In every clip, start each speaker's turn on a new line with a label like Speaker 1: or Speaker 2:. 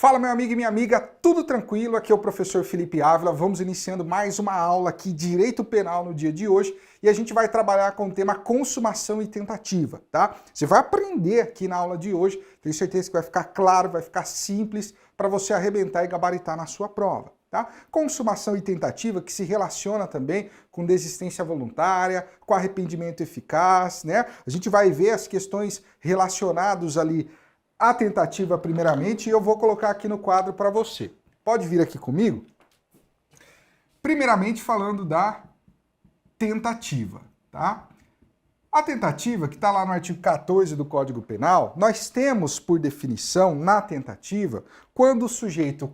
Speaker 1: Fala meu amigo e minha amiga, tudo tranquilo? Aqui é o professor Felipe Ávila, vamos iniciando mais uma aula aqui, Direito Penal no dia de hoje, e a gente vai trabalhar com o tema consumação e tentativa, tá? Você vai aprender aqui na aula de hoje, tenho certeza que vai ficar claro, vai ficar simples para você arrebentar e gabaritar na sua prova, tá? Consumação e tentativa que se relaciona também com desistência voluntária, com arrependimento eficaz, né? A gente vai ver as questões relacionadas ali a tentativa primeiramente, e eu vou colocar aqui no quadro para você. Pode vir aqui comigo? Primeiramente falando da tentativa, tá? A tentativa, que está lá no artigo 14 do Código Penal, nós temos por definição, na tentativa, quando o sujeito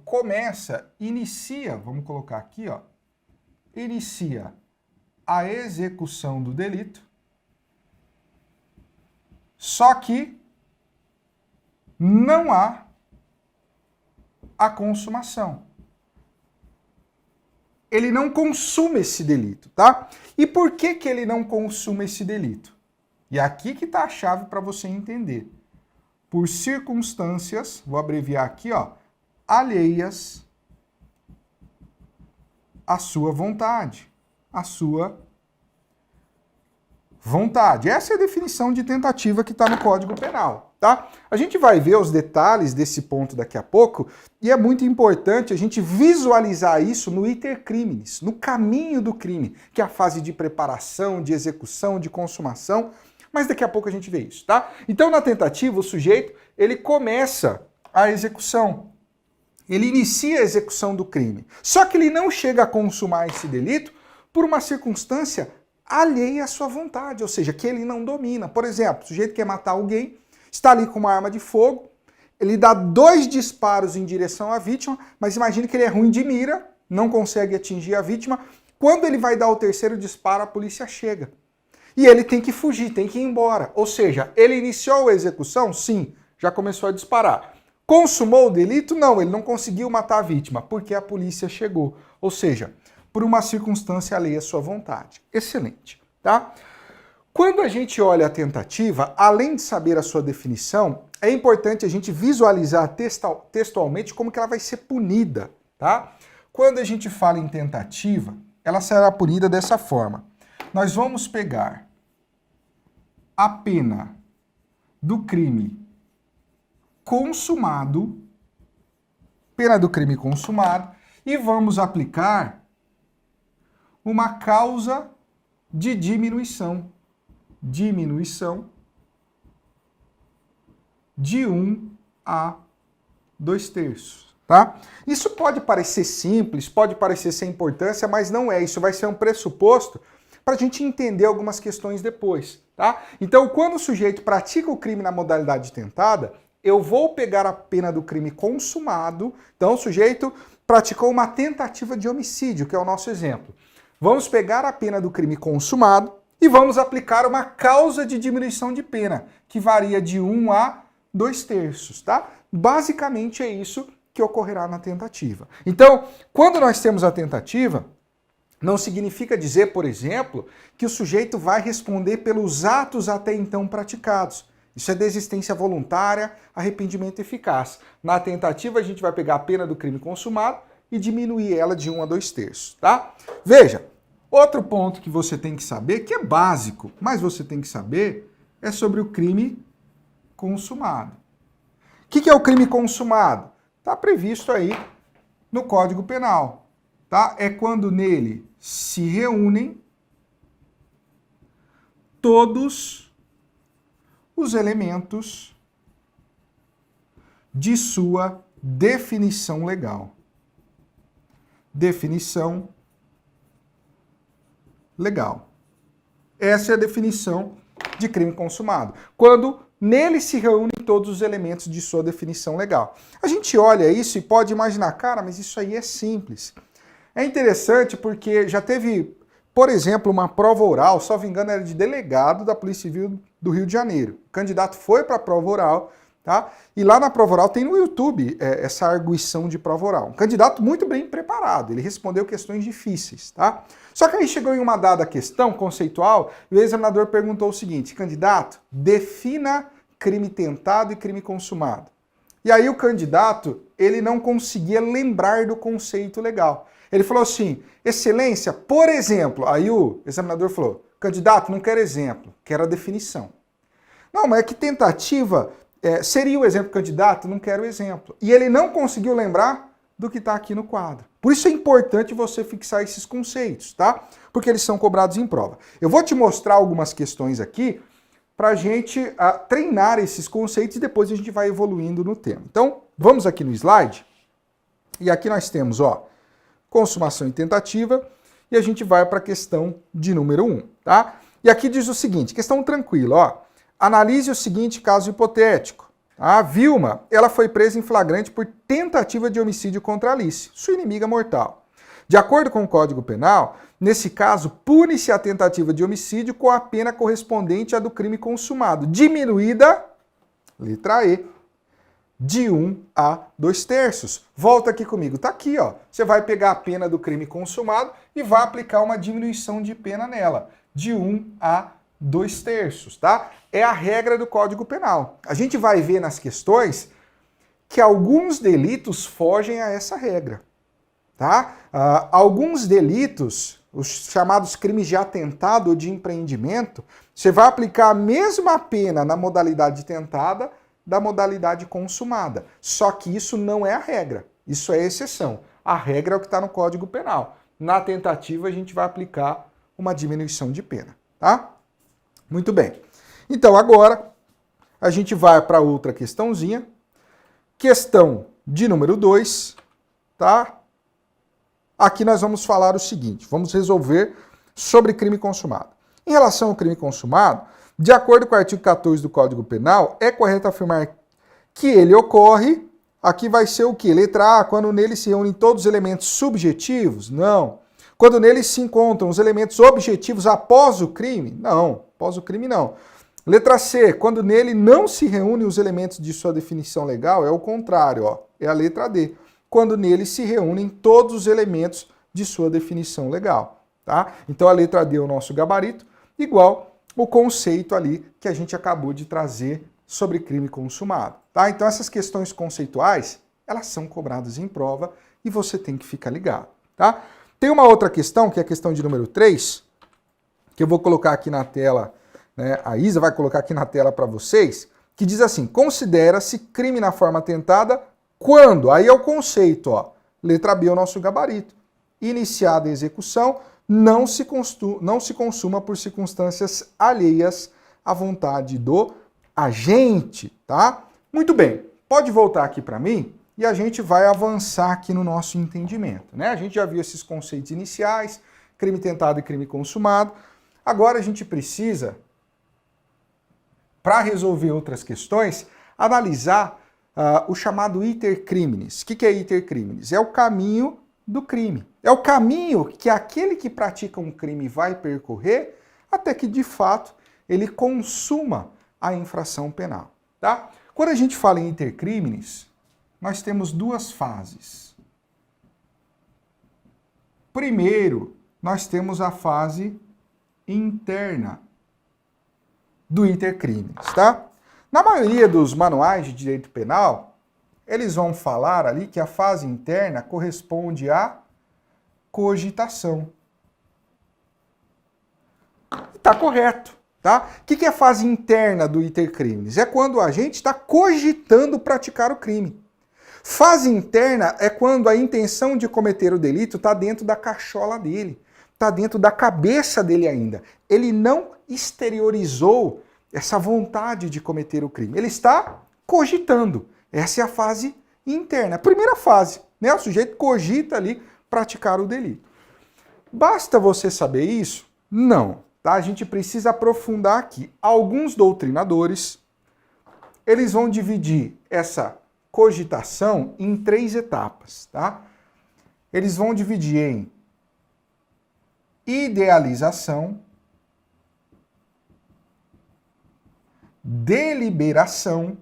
Speaker 1: inicia, vamos colocar aqui, ó, inicia a execução do delito, só que não há a consumação. Ele não consuma esse delito, tá? E por que que ele não consuma esse delito? E aqui que tá a chave para você entender. Por circunstâncias, vou abreviar aqui, ó, alheias à sua vontade. À sua vontade. Essa é a definição de tentativa que está no Código Penal, tá? A gente vai ver os detalhes desse ponto daqui a pouco e é muito importante a gente visualizar isso no iter criminis, no caminho do crime, que é a fase de preparação, de execução, de consumação, mas daqui a pouco a gente vê isso, tá? Então na tentativa o sujeito, ele começa a execução, ele inicia a execução do crime, só que ele não chega a consumar esse delito por uma circunstância alheia à sua vontade, ou seja, que ele não domina. Por exemplo, o sujeito quer matar alguém, está ali com uma arma de fogo, ele dá 2 disparos em direção à vítima, mas imagine que ele é ruim de mira, não consegue atingir a vítima. Quando ele vai dar o 3º disparo, a polícia chega. E ele tem que fugir, tem que ir embora. Ou seja, ele iniciou a execução? Sim, já começou a disparar. Consumou o delito? Não, ele não conseguiu matar a vítima, porque a polícia chegou. Ou seja, por uma circunstância alheia à sua vontade. Excelente, tá? Quando a gente olha a tentativa, além de saber a sua definição, é importante a gente visualizar textualmente como que ela vai ser punida, tá? Quando a gente fala em tentativa, ela será punida dessa forma. Nós vamos pegar a pena do crime consumado, e vamos aplicar uma causa de diminuição de 1 a 2/3, tá? Isso pode parecer simples, pode parecer sem importância, mas não é. Isso vai ser um pressuposto para a gente entender algumas questões depois, tá? Então, quando o sujeito pratica o crime na modalidade tentada, eu vou pegar a pena do crime consumado. Então, o sujeito praticou uma tentativa de homicídio, que é o nosso exemplo. Vamos pegar a pena do crime consumado e vamos aplicar uma causa de diminuição de pena, que varia de 1 a 2/3, tá? Basicamente é isso que ocorrerá na tentativa. Então, quando nós temos a tentativa, não significa dizer, por exemplo, que o sujeito vai responder pelos atos até então praticados. Isso é desistência voluntária, arrependimento eficaz. Na tentativa, a gente vai pegar a pena do crime consumado e diminuir ela de 1 a 2/3, tá? Veja, outro ponto que você tem que saber, que é básico, mas você tem que saber, é sobre o crime consumado. O que é o crime consumado? Está previsto aí no Código Penal, tá? É quando nele se reúnem todos os elementos de sua definição legal. Definição legal. Essa é a definição de crime consumado. Quando nele se reúnem todos os elementos de sua definição legal. A gente olha isso e pode imaginar, cara, mas isso aí é simples. É interessante porque já teve, por exemplo, uma prova oral, só me engano, era de delegado da Polícia Civil do Rio de Janeiro. O candidato foi para a prova oral, tá? E lá na prova oral tem no YouTube essa arguição de prova oral. Um candidato muito bem preparado, ele respondeu questões difíceis, tá? Só que aí chegou em uma dada questão conceitual e o examinador perguntou o seguinte: candidato, defina crime tentado e crime consumado. E aí o candidato, ele não conseguia lembrar do conceito legal. Ele falou assim, excelência, por exemplo. Aí o examinador falou, candidato, não quero exemplo, quero a definição. Não, mas é que tentativa seria o exemplo candidato? Não quero exemplo. E ele não conseguiu lembrar do que está aqui no quadro. Por isso é importante você fixar esses conceitos, tá? Porque eles são cobrados em prova. Eu vou te mostrar algumas questões aqui para a gente treinar esses conceitos e depois a gente vai evoluindo no tema. Então, vamos aqui no slide. E aqui nós temos, ó, consumação e tentativa, e a gente vai para a questão de número 1, tá? E aqui diz o seguinte, questão tranquila, ó. Analise o seguinte caso hipotético. A Vilma, ela foi presa em flagrante por tentativa de homicídio contra Alice, sua inimiga mortal. De acordo com o Código Penal, nesse caso, pune-se a tentativa de homicídio com a pena correspondente à do crime consumado, diminuída, letra E, de 1 a 2/3. Volta aqui comigo, tá aqui, ó. Você vai pegar a pena do crime consumado e vai aplicar uma diminuição de pena nela, de 1 a 2/3, tá? É a regra do Código Penal. A gente vai ver nas questões que alguns delitos fogem a essa regra, tá? Alguns delitos, os chamados crimes de atentado ou de empreendimento, você vai aplicar a mesma pena na modalidade tentada da modalidade consumada. Só que isso não é a regra, isso é exceção. A regra é o que está no Código Penal. Na tentativa, a gente vai aplicar uma diminuição de pena, tá? Muito bem. Então, agora, a gente vai para outra questãozinha. Questão de número 2, tá? Aqui nós vamos falar o seguinte, vamos resolver sobre crime consumado. Em relação ao crime consumado, de acordo com o artigo 14 do Código Penal, é correto afirmar que ele ocorre, aqui vai ser o quê? Letra A, quando nele se reúnem todos os elementos subjetivos? Não. Quando nele se encontram os elementos objetivos após o crime? Não, após o crime não. Letra C, quando nele não se reúnem os elementos de sua definição legal, é o contrário, ó, é a letra D. Quando nele se reúnem todos os elementos de sua definição legal, tá? Então a letra D é o nosso gabarito, igual o conceito ali que a gente acabou de trazer sobre crime consumado, tá? Então essas questões conceituais, elas são cobradas em prova e você tem que ficar ligado, tá? Tem uma outra questão, que é a questão de número 3, que eu vou colocar aqui na tela, né? A Isa vai colocar aqui na tela para vocês, que diz assim, considera-se crime na forma tentada quando, aí é o conceito, ó, letra B é o nosso gabarito, iniciada a execução, não se consuma por circunstâncias alheias à vontade do agente, tá? Muito bem, pode voltar aqui para mim e a gente vai avançar aqui no nosso entendimento, né? A gente já viu esses conceitos iniciais, crime tentado e crime consumado. Agora a gente precisa, para resolver outras questões, analisar o chamado iter criminis. O que é iter criminis? É o caminho do crime. É o caminho que aquele que pratica um crime vai percorrer até que, de fato, ele consuma a infração penal, tá? Quando a gente fala em iter criminis, nós temos duas fases. Primeiro, nós temos a fase interna do iter criminis, tá? Na maioria dos manuais de direito penal, eles vão falar ali que a fase interna corresponde à cogitação. Está correto, tá? O que é a fase interna do iter criminis? É quando o agente está cogitando praticar o crime. Fase interna é quando a intenção de cometer o delito está dentro da cachola dele, está dentro da cabeça dele ainda. Ele não exteriorizou essa vontade de cometer o crime. Ele está cogitando. Essa é a fase interna. A primeira fase, né? O sujeito cogita ali praticar o delito. Basta você saber isso? Não. Tá? A gente precisa aprofundar aqui. Alguns doutrinadores, eles vão dividir essa cogitação em 3 etapas, tá? Eles vão dividir em idealização, deliberação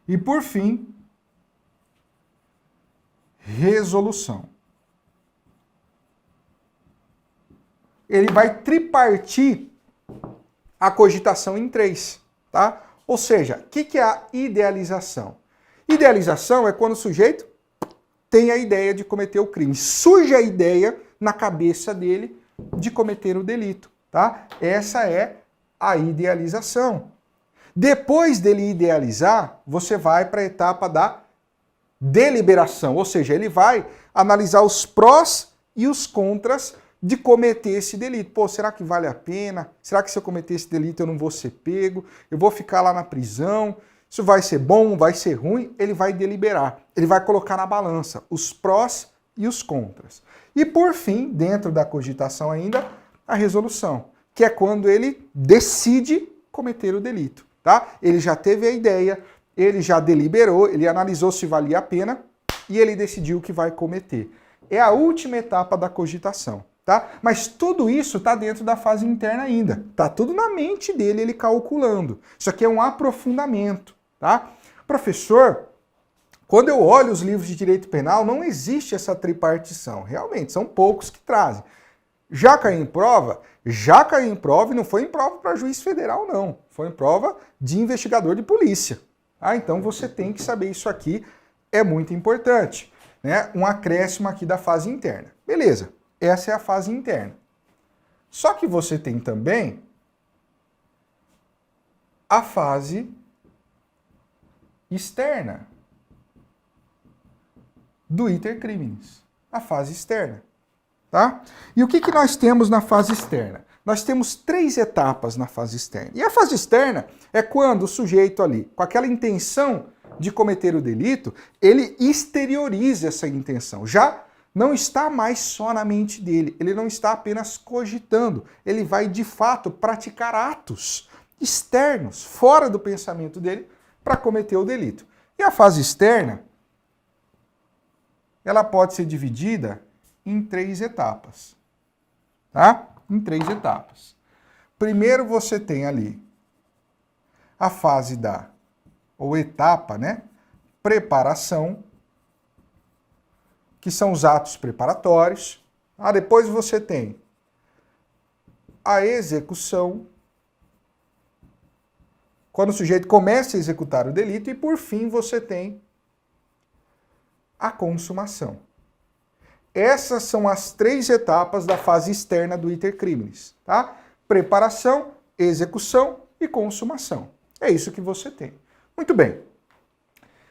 Speaker 1: e, por fim, resolução. Ele vai tripartir a cogitação em 3, tá? Ou seja, o que é a idealização? Idealização é quando o sujeito tem a ideia de cometer o crime, surge a ideia na cabeça dele de cometer o delito, tá? Essa é a idealização. Depois dele idealizar, você vai para a etapa da deliberação, ou seja, ele vai analisar os prós e os contras de cometer esse delito. Pô, será que vale a pena? Será que se eu cometer esse delito eu não vou ser pego? Eu vou ficar lá na prisão? Isso vai ser bom? Vai ser ruim? Ele vai deliberar. Ele vai colocar na balança os prós e os contras. E por fim, dentro da cogitação ainda, a resolução, que é quando ele decide cometer o delito, tá? Ele já teve a ideia, ele já deliberou, ele analisou se valia a pena e ele decidiu que vai cometer. É a última etapa da cogitação, tá? Mas tudo isso está dentro da fase interna ainda. Tá tudo na mente dele, ele calculando. Isso aqui é um aprofundamento, tá? Professor, quando eu olho os livros de direito penal, não existe essa tripartição. Realmente, são poucos que trazem. Já caiu em prova? Já caiu em prova e não foi em prova para juiz federal, não. Foi em prova de investigador de polícia. Ah, então você tem que saber isso aqui, é muito importante, né? Um acréscimo aqui da fase interna. Beleza, essa é a fase interna. Só que você tem também a fase externa do iter criminis, a fase externa, tá? E o que nós temos na fase externa? Nós temos 3 etapas na fase externa. E a fase externa é quando o sujeito ali, com aquela intenção de cometer o delito, ele exterioriza essa intenção. Já não está mais só na mente dele, ele não está apenas cogitando, ele vai de fato praticar atos externos, fora do pensamento dele, para cometer o delito. E a fase externa, ela pode ser dividida em 3 etapas, tá? Em 3 etapas. Primeiro você tem ali a fase ou etapa, né? Preparação, que são os atos preparatórios. Depois você tem a execução, quando o sujeito começa a executar o delito, e por fim você tem a consumação. Essas são as 3 etapas da fase externa do iter criminis, tá? Preparação, execução e consumação. É isso que você tem. Muito bem.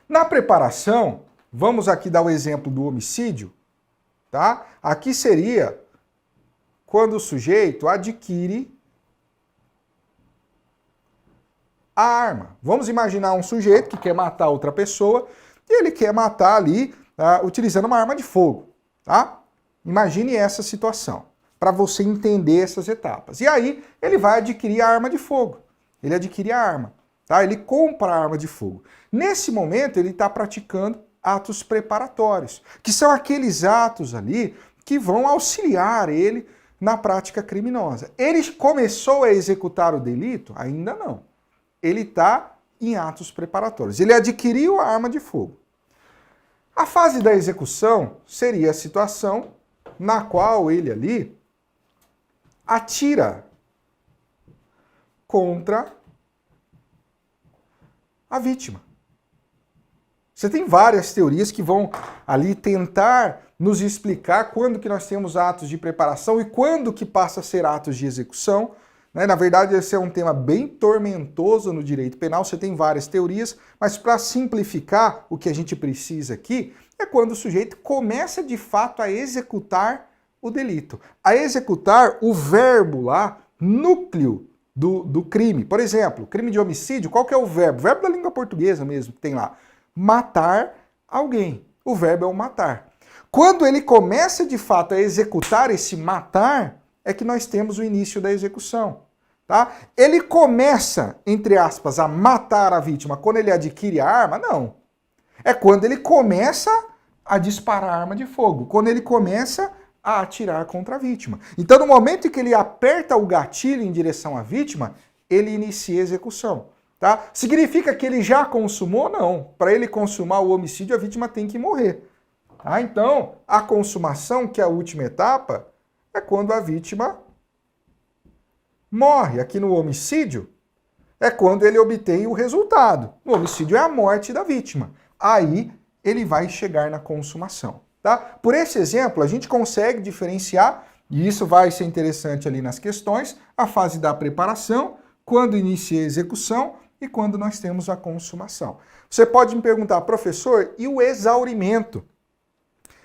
Speaker 1: Na preparação, vamos aqui dar o exemplo do homicídio, tá? Aqui seria quando o sujeito adquire a arma. Vamos imaginar um sujeito que quer matar outra pessoa e ele quer matar ali utilizando uma arma de fogo, tá? Imagine essa situação, para você entender essas etapas. E aí ele vai adquirir a arma de fogo. Ele adquire a arma, tá? Ele compra a arma de fogo. Nesse momento ele está praticando atos preparatórios, que são aqueles atos ali que vão auxiliar ele na prática criminosa. Ele começou a executar o delito? Ainda não. Ele está em atos preparatórios. Ele adquiriu a arma de fogo. A fase da execução seria a situação na qual ele ali atira contra a vítima. Você tem várias teorias que vão ali tentar nos explicar quando que nós temos atos de preparação e quando que passa a ser atos de execução. Na verdade, esse é um tema bem tormentoso no direito penal, você tem várias teorias, mas para simplificar, o que a gente precisa aqui é quando o sujeito começa de fato a executar o delito. A executar o verbo lá, núcleo do crime. Por exemplo, crime de homicídio, qual que é o verbo? O verbo da língua portuguesa mesmo, que tem lá. Matar alguém. O verbo é o matar. Quando ele começa de fato a executar esse matar, é que nós temos o início da execução, tá? Ele começa, entre aspas, a matar a vítima quando ele adquire a arma? Não. É quando ele começa a disparar a arma de fogo, quando ele começa a atirar contra a vítima. Então, no momento em que ele aperta o gatilho em direção à vítima, ele inicia a execução, tá? Significa que ele já consumou? Não. Para ele consumar o homicídio, a vítima tem que morrer. Tá? Então, a consumação, que é a última etapa, é quando a vítima morre. Aqui no homicídio é quando ele obtém o resultado. No homicídio é a morte da vítima. Aí ele vai chegar na consumação. Tá? Por esse exemplo, a gente consegue diferenciar, e isso vai ser interessante ali nas questões, a fase da preparação, quando inicia a execução e quando nós temos a consumação. Você pode me perguntar, professor, e o exaurimento?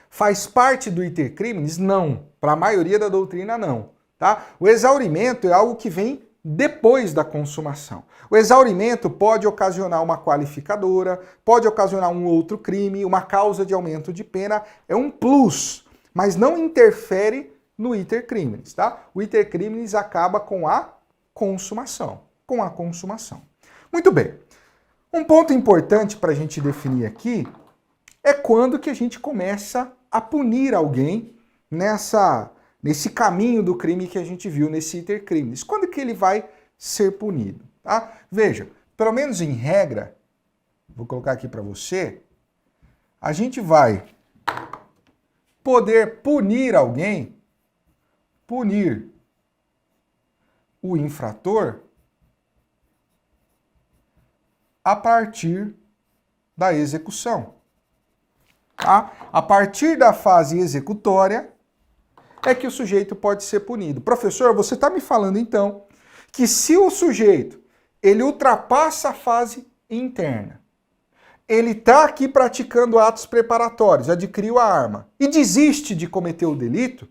Speaker 1: Faz parte do iter criminis? Não. Para a maioria da doutrina, não. Tá? O exaurimento é algo que vem depois da consumação. O exaurimento pode ocasionar uma qualificadora, pode ocasionar um outro crime, uma causa de aumento de pena, é um plus, mas não interfere no iter criminis, tá? O iter criminis acaba com a consumação, Muito bem. Um ponto importante para a gente definir aqui é quando que a gente começa a punir alguém nesse caminho do crime que a gente viu nesse iter criminis. Quando que ele vai ser punido? Tá? Veja, pelo menos em regra, vou colocar aqui para você, a gente vai poder punir alguém, punir o infrator a partir da execução. Tá? A partir da fase executória é que o sujeito pode ser punido. Professor, você está me falando então que se o sujeito ele ultrapassa a fase interna, ele está aqui praticando atos preparatórios, adquiriu a arma e desiste de cometer o delito,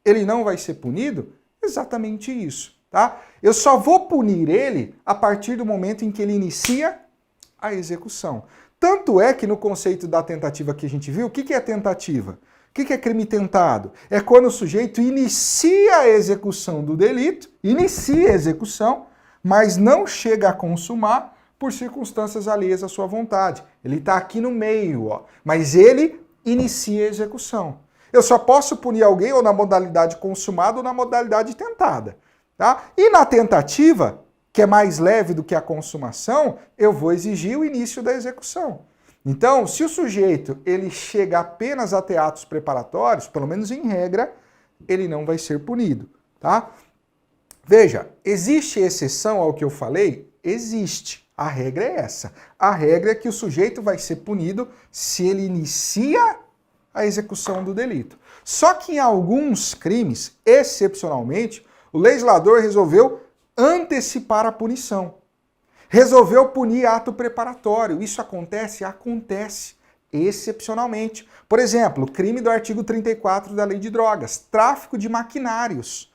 Speaker 1: ele não vai ser punido? Exatamente isso, tá? Eu só vou punir ele a partir do momento em que ele inicia a execução. Tanto é que no conceito da tentativa que a gente viu, o que é tentativa? O que é crime tentado? É quando o sujeito inicia a execução do delito, inicia a execução, mas não chega a consumar por circunstâncias alheias à sua vontade. Ele está aqui no meio, ó, mas ele inicia a execução. Eu só posso punir alguém ou na modalidade consumada ou na modalidade tentada. Tá? E na tentativa, que é mais leve do que a consumação, eu vou exigir o início da execução. Então, se o sujeito ele chega apenas a ter atos preparatórios, pelo menos em regra, ele não vai ser punido. Tá? Veja, existe exceção ao que eu falei? Existe. A regra é essa. A regra é que o sujeito vai ser punido se ele inicia a execução do delito. Só que em alguns crimes, excepcionalmente, o legislador resolveu antecipar a punição. Resolveu punir ato preparatório. Isso acontece? Acontece, excepcionalmente. Por exemplo, o crime do artigo 34 da Lei de Drogas, tráfico de maquinários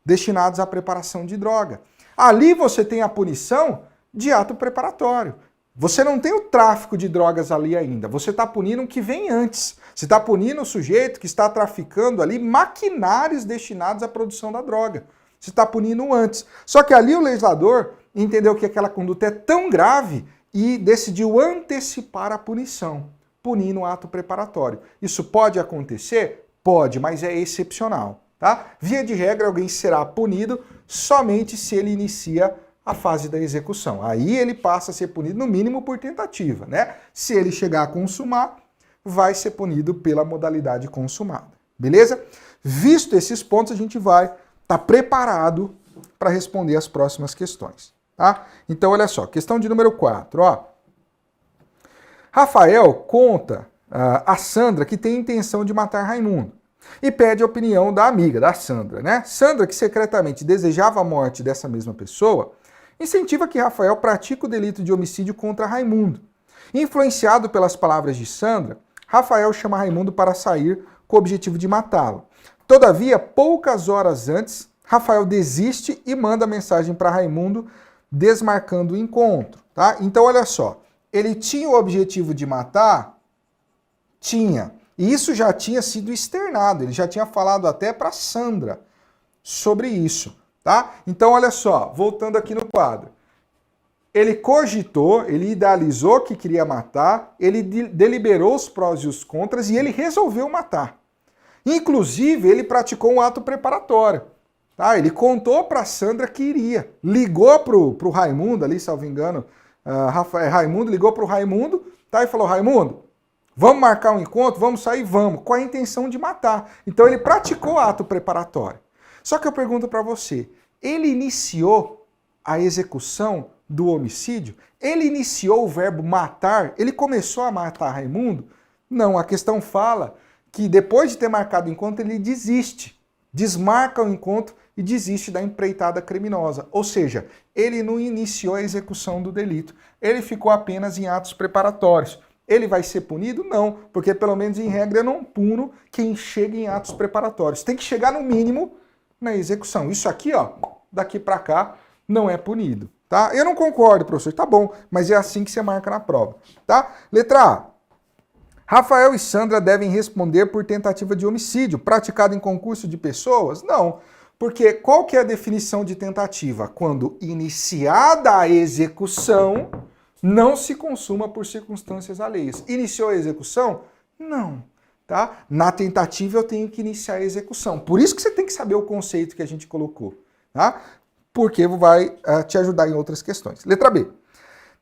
Speaker 1: destinados à preparação de droga. Ali você tem a punição de ato preparatório. Você não tem o tráfico de drogas ali ainda, você está punindo o que vem antes. Você está punindo o sujeito que está traficando ali maquinários destinados à produção da droga. Você está punindo antes. Só que ali o legislador entendeu que aquela conduta é tão grave e decidiu antecipar a punição, punindo o ato preparatório. Isso pode acontecer? Pode, mas é excepcional. Tá? Via de regra, alguém será punido somente se ele inicia a fase da execução. Aí ele passa a ser punido, no mínimo, por tentativa. Né? Se ele chegar a consumar, vai ser punido pela modalidade consumada. Beleza? Visto esses pontos, a gente vai estar preparado para responder as próximas questões. Tá? Então, olha só, questão de número 4. Ó. Rafael conta a Sandra que tem intenção de matar Raimundo e pede a opinião da amiga, da Sandra. Né? Sandra, que secretamente desejava a morte dessa mesma pessoa, incentiva que Rafael pratique o delito de homicídio contra Raimundo. Influenciado pelas palavras de Sandra, Rafael chama Raimundo para sair com o objetivo de matá-lo. Todavia, poucas horas antes, Rafael desiste e manda mensagem para Raimundo desmarcando o encontro. Tá? Então, olha só, ele tinha o objetivo de matar? Tinha. E isso já tinha sido externado, ele já tinha falado até para Sandra sobre isso. Tá? Então, olha só, voltando aqui no quadro. Ele cogitou, ele idealizou que queria matar, ele deliberou os prós e os contras e ele resolveu matar. Inclusive, ele praticou um ato preparatório. Tá? Ele contou para Sandra que iria. Ligou pro Raimundo, ali, salvo engano, Raimundo ligou pro Raimundo, tá? E falou, Raimundo, vamos marcar um encontro? Vamos sair? Vamos. Com a intenção de matar. Então, ele praticou ato preparatório. Só que eu pergunto para você, ele iniciou a execução do homicídio? Ele iniciou o verbo matar? Ele começou a matar Raimundo? Não, a questão fala que depois de ter marcado o encontro, ele desiste, desmarca o encontro e desiste da empreitada criminosa. Ou seja, ele não iniciou a execução do delito, ele ficou apenas em atos preparatórios. Ele vai ser punido? Não, porque pelo menos em regra eu não puno quem chega em atos preparatórios. Tem que chegar no mínimo na execução. Isso aqui, ó, daqui para cá, não é punido, tá? Eu não concordo, professor, tá bom, mas é assim que você marca na prova, tá? Letra A. Rafael e Sandra devem responder por tentativa de homicídio praticado em concurso de pessoas? Não, porque qual que é a definição de tentativa? Quando iniciada a execução, não se consuma por circunstâncias alheias. Iniciou a execução? Não. Tá? Na tentativa eu tenho que iniciar a execução. Por isso que você tem que saber o conceito que a gente colocou. Tá? Porque vai te ajudar em outras questões. Letra B.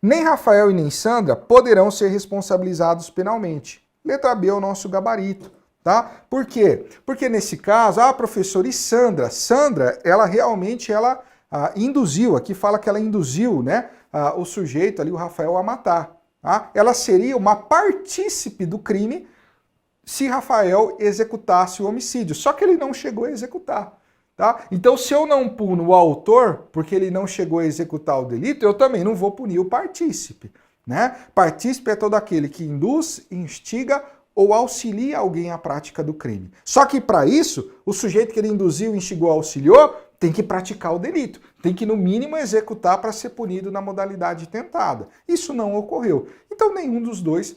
Speaker 1: Nem Rafael e nem Sandra poderão ser responsabilizados penalmente. Letra B é o nosso gabarito. Tá? Por quê? Porque nesse caso, professor, e Sandra? Sandra, ela realmente induziu, aqui fala que ela induziu, né, o sujeito ali, o Rafael, a matar. Tá? Ela seria uma partícipe do crime se Rafael executasse o homicídio. Só que ele não chegou a executar. Tá? Então, se eu não puno o autor, porque ele não chegou a executar o delito, eu também não vou punir o partícipe. Né? Partícipe é todo aquele que induz, instiga ou auxilia alguém à prática do crime. Só que para isso, o sujeito que ele induziu, instigou, auxiliou, tem que praticar o delito. Tem que, no mínimo, executar para ser punido na modalidade tentada. Isso não ocorreu. Então, nenhum dos dois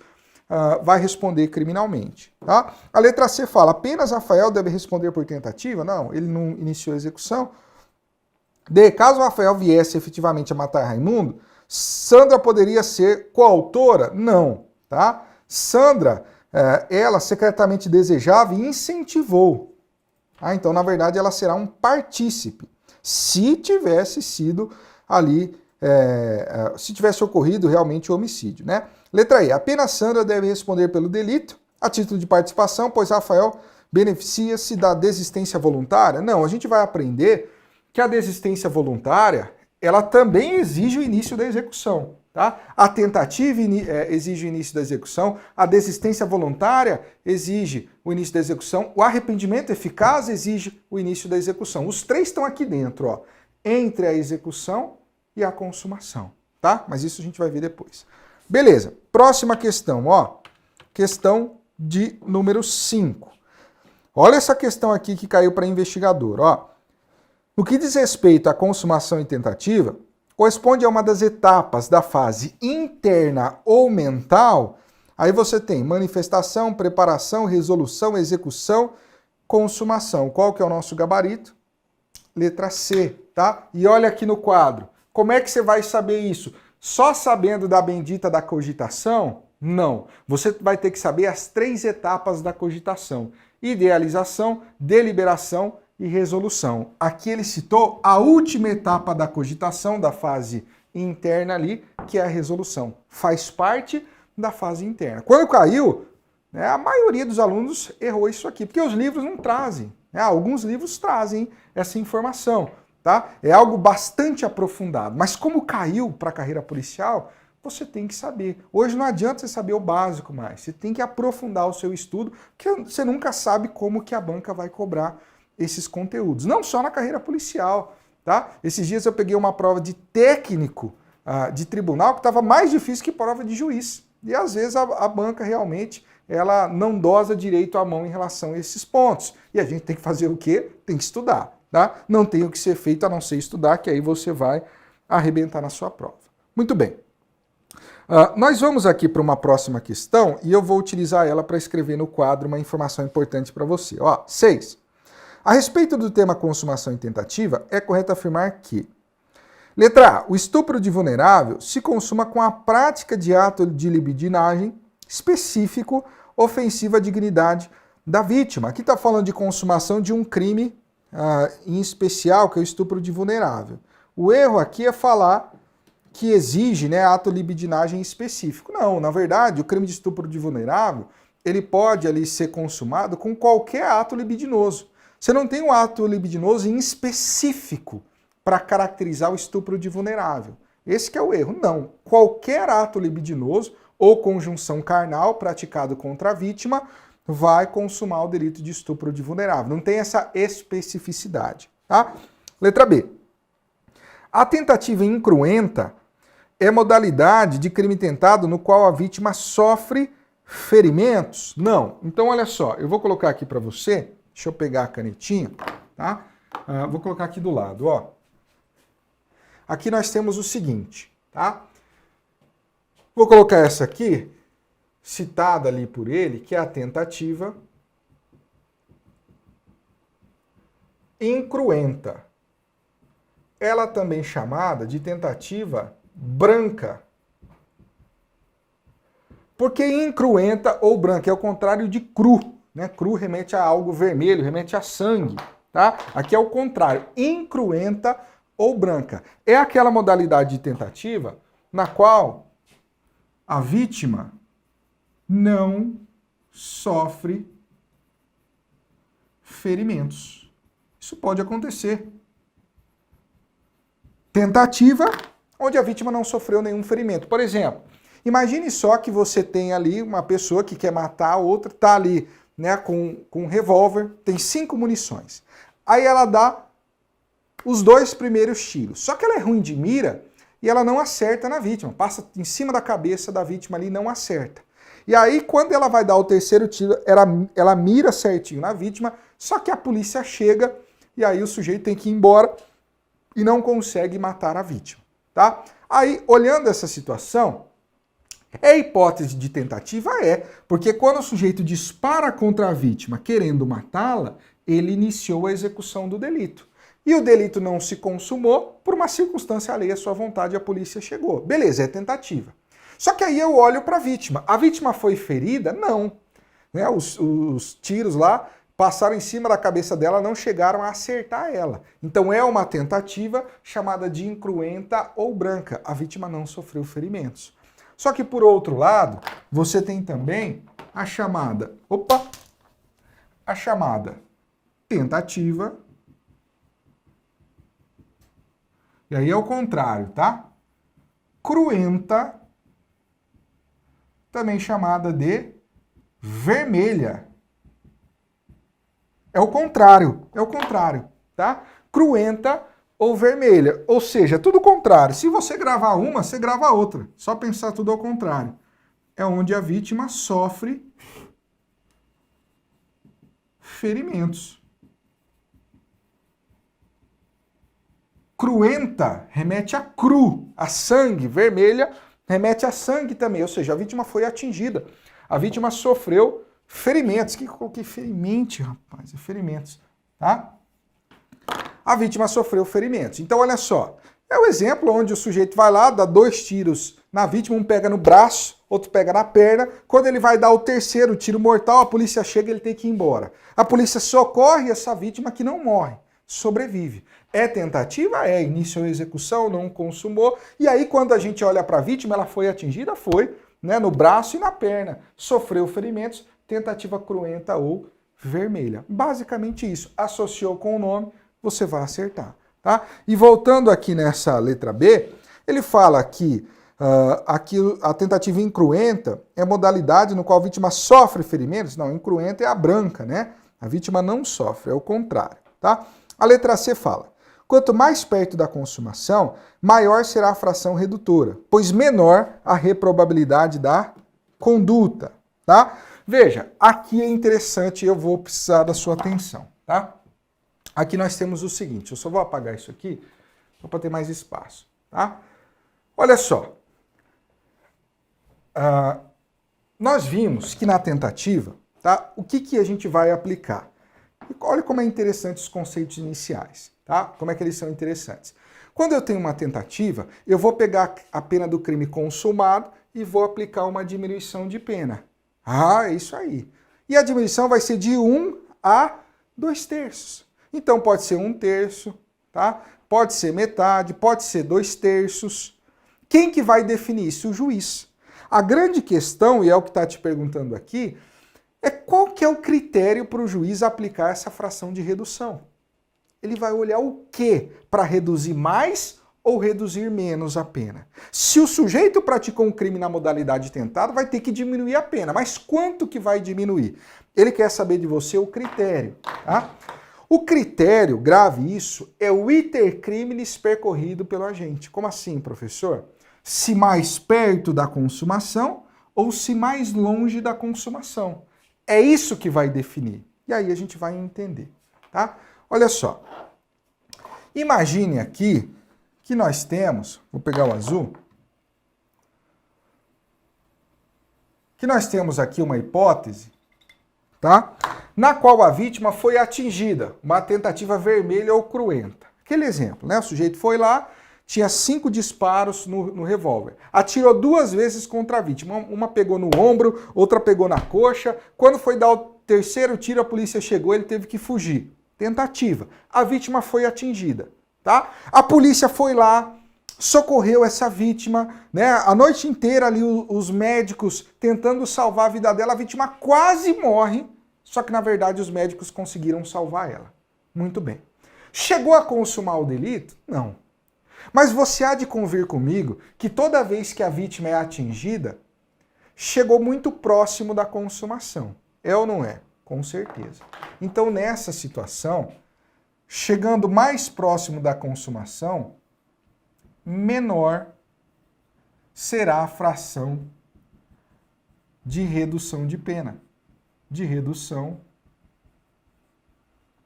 Speaker 1: vai responder criminalmente. Tá? A letra C fala, apenas Rafael deve responder por tentativa? Não, ele não iniciou a execução. D, caso Rafael viesse efetivamente a matar Raimundo, Sandra poderia ser coautora? Não. Tá? Sandra, ela secretamente desejava e incentivou. Então, na verdade, ela será um partícipe. Se tivesse sido ali, se tivesse ocorrido realmente o homicídio, né? Letra E. Apenas Sandra deve responder pelo delito, a título de participação, pois Rafael beneficia-se da desistência voluntária? Não, a gente vai aprender que a desistência voluntária, ela também exige o início da execução. Tá? A tentativa exige o início da execução, a desistência voluntária exige o início da execução, o arrependimento eficaz exige o início da execução. Os três estão aqui dentro, ó, entre a execução e a consumação. Tá? Mas isso a gente vai ver depois. Beleza, próxima questão, ó, questão de número 5. Olha essa questão aqui que caiu para investigador. Ó. No que diz respeito à consumação e tentativa, corresponde a uma das etapas da fase interna ou mental. Aí você tem manifestação, preparação, resolução, execução, consumação. Qual que é o nosso gabarito? Letra C, tá? E olha aqui no quadro. Como é que você vai saber isso? Só sabendo da bendita da cogitação? Não. Você vai ter que saber as 3 etapas da cogitação. Idealização, deliberação e resolução. Aqui ele citou a última etapa da cogitação, da fase interna ali, que é a resolução. Faz parte da fase interna. Quando caiu, né, a maioria dos alunos errou isso aqui, porque os livros não trazem. Né? Alguns livros trazem essa informação. Tá? É algo bastante aprofundado. Mas como caiu para a carreira policial, você tem que saber. Hoje não adianta você saber o básico mais. Você tem que aprofundar o seu estudo, porque você nunca sabe como que a banca vai cobrar esses conteúdos. Não só na carreira policial. Tá? Esses dias eu peguei uma prova de técnico de tribunal que estava mais difícil que prova de juiz. E às vezes a banca realmente ela não dosa direito a mão em relação a esses pontos. E a gente tem que fazer o quê? Tem que estudar. Tá? Não tem o que ser feito a não ser estudar, que aí você vai arrebentar na sua prova. Muito bem. Nós vamos aqui para uma próxima questão e eu vou utilizar ela para escrever no quadro uma informação importante para você. Ó, 6. A respeito do tema consumação e tentativa, é correto afirmar que letra A. O estupro de vulnerável se consuma com a prática de ato de libidinagem específico ofensivo à dignidade da vítima. Aqui está falando de consumação de um crime em especial, que é o estupro de vulnerável. O erro aqui é falar que exige, né, ato libidinagem específico. Não, na verdade, o crime de estupro de vulnerável, ele pode ali ser consumado com qualquer ato libidinoso. Você não tem um ato libidinoso em específico para caracterizar o estupro de vulnerável. Esse que é o erro. Não. Qualquer ato libidinoso ou conjunção carnal praticado contra a vítima vai consumar o delito de estupro de vulnerável. Não tem essa especificidade. Tá? Letra B. A tentativa incruenta é modalidade de crime tentado no qual a vítima sofre ferimentos? Não. Então, olha só, eu vou colocar aqui para você, deixa eu pegar a canetinha, tá? Vou colocar aqui do lado, ó. Aqui nós temos o seguinte, tá? Vou colocar essa aqui, citada ali por ele, que é a tentativa incruenta. Ela também chamada de tentativa branca. Porque incruenta ou branca é o contrário de cru, né? Cru remete a algo vermelho, remete a sangue, tá? Aqui é o contrário, incruenta ou branca. É aquela modalidade de tentativa na qual a vítima não sofre ferimentos. Isso pode acontecer. Tentativa onde a vítima não sofreu nenhum ferimento. Por exemplo, imagine só que você tem ali uma pessoa que quer matar a outra, tá ali, né, com um revólver, tem 5 munições. Aí ela dá os 2 primeiros tiros. Só que ela é ruim de mira e ela não acerta na vítima. Passa em cima da cabeça da vítima ali e não acerta. E aí, quando ela vai dar o terceiro tiro, ela mira certinho na vítima, só que a polícia chega e aí o sujeito tem que ir embora e não consegue matar a vítima. Tá? Aí, olhando essa situação, é hipótese de tentativa? É, porque quando o sujeito dispara contra a vítima querendo matá-la, ele iniciou a execução do delito. E o delito não se consumou, por uma circunstância alheia à sua vontade, a polícia chegou. Beleza, é tentativa. Só que aí eu olho para a vítima. A vítima foi ferida? Não. Né? Os tiros lá passaram em cima da cabeça dela, não chegaram a acertar ela. Então é uma tentativa chamada de incruenta ou branca. A vítima não sofreu ferimentos. Só que, por outro lado, você tem também a chamada tentativa. E aí é o contrário, tá? Cruenta, também chamada de vermelha. É o contrário, tá? Cruenta ou vermelha, ou seja, tudo o contrário. Se você gravar uma, você grava a outra. Só pensar tudo ao contrário. É onde a vítima sofre ferimentos. Cruenta remete a cru, a sangue. Vermelha remete a sangue também, ou seja, a vítima foi atingida. A vítima sofreu ferimentos. Que coloquei ferimento, rapaz? É ferimentos, tá? A vítima sofreu ferimentos. Então, olha só. É o exemplo onde o sujeito vai lá, dá 2 tiros na vítima, um pega no braço, outro pega na perna. Quando ele vai dar o terceiro tiro mortal, a polícia chega e ele tem que ir embora. A polícia socorre essa vítima que não morre, sobrevive. É tentativa? É. Iniciou a execução, não consumou. E aí, quando a gente olha para a vítima, ela foi atingida? Foi, né, no braço e na perna. Sofreu ferimentos, tentativa cruenta ou vermelha. Basicamente isso. Associou com o nome, você vai acertar. Tá? E voltando aqui nessa letra B, ele fala que aqui a tentativa incruenta é a modalidade no qual a vítima sofre ferimentos. Não, incruenta é a branca, né? A vítima não sofre, é o contrário. Tá? A letra C fala: quanto mais perto da consumação, maior será a fração redutora, pois menor a reprobabilidade da conduta. Tá? Veja, aqui é interessante, eu vou precisar da sua atenção. Tá? Aqui nós temos o seguinte, eu só vou apagar isso aqui para ter mais espaço. Tá? Olha só, nós vimos que na tentativa, tá, o que a gente vai aplicar? Olha como é interessante os conceitos iniciais, tá? Como é que eles são interessantes. Quando eu tenho uma tentativa, eu vou pegar a pena do crime consumado e vou aplicar uma diminuição de pena. Ah, é isso aí. E a diminuição vai ser de 1 a 2/3. Então pode ser 1/3, tá? Pode ser metade, pode ser 2/3. Quem que vai definir isso? O juiz. A grande questão, e é o que está te perguntando aqui, é qual que é o critério para o juiz aplicar essa fração de redução. Ele vai olhar o quê para reduzir mais ou reduzir menos a pena? Se o sujeito praticou um crime na modalidade tentada, vai ter que diminuir a pena. Mas quanto que vai diminuir? Ele quer saber de você o critério, tá? O critério, grave isso, é o iter criminis percorrido pelo agente. Como assim, professor? Se mais perto da consumação ou se mais longe da consumação. É isso que vai definir. E aí a gente vai entender, tá? Olha só. Imagine aqui que nós temos, vou pegar o azul, que nós temos aqui uma hipótese, tá? Na qual a vítima foi atingida, uma tentativa vermelha ou cruenta. Aquele exemplo, né? O sujeito foi lá, tinha 5 disparos no revólver. Atirou 2 vezes contra a vítima. Uma pegou no ombro, outra pegou na coxa. Quando foi dar o terceiro tiro, a polícia chegou, ele teve que fugir. Tentativa. A vítima foi atingida, tá? A polícia foi lá, socorreu essa vítima, né? A noite inteira ali os médicos tentando salvar a vida dela, a vítima quase morre, só que na verdade os médicos conseguiram salvar ela. Muito bem. Chegou a consumar o delito? Não. Mas você há de convir comigo que toda vez que a vítima é atingida, chegou muito próximo da consumação. É ou não é? Com certeza. Então, nessa situação, chegando mais próximo da consumação, menor será a fração de redução de pena. De redução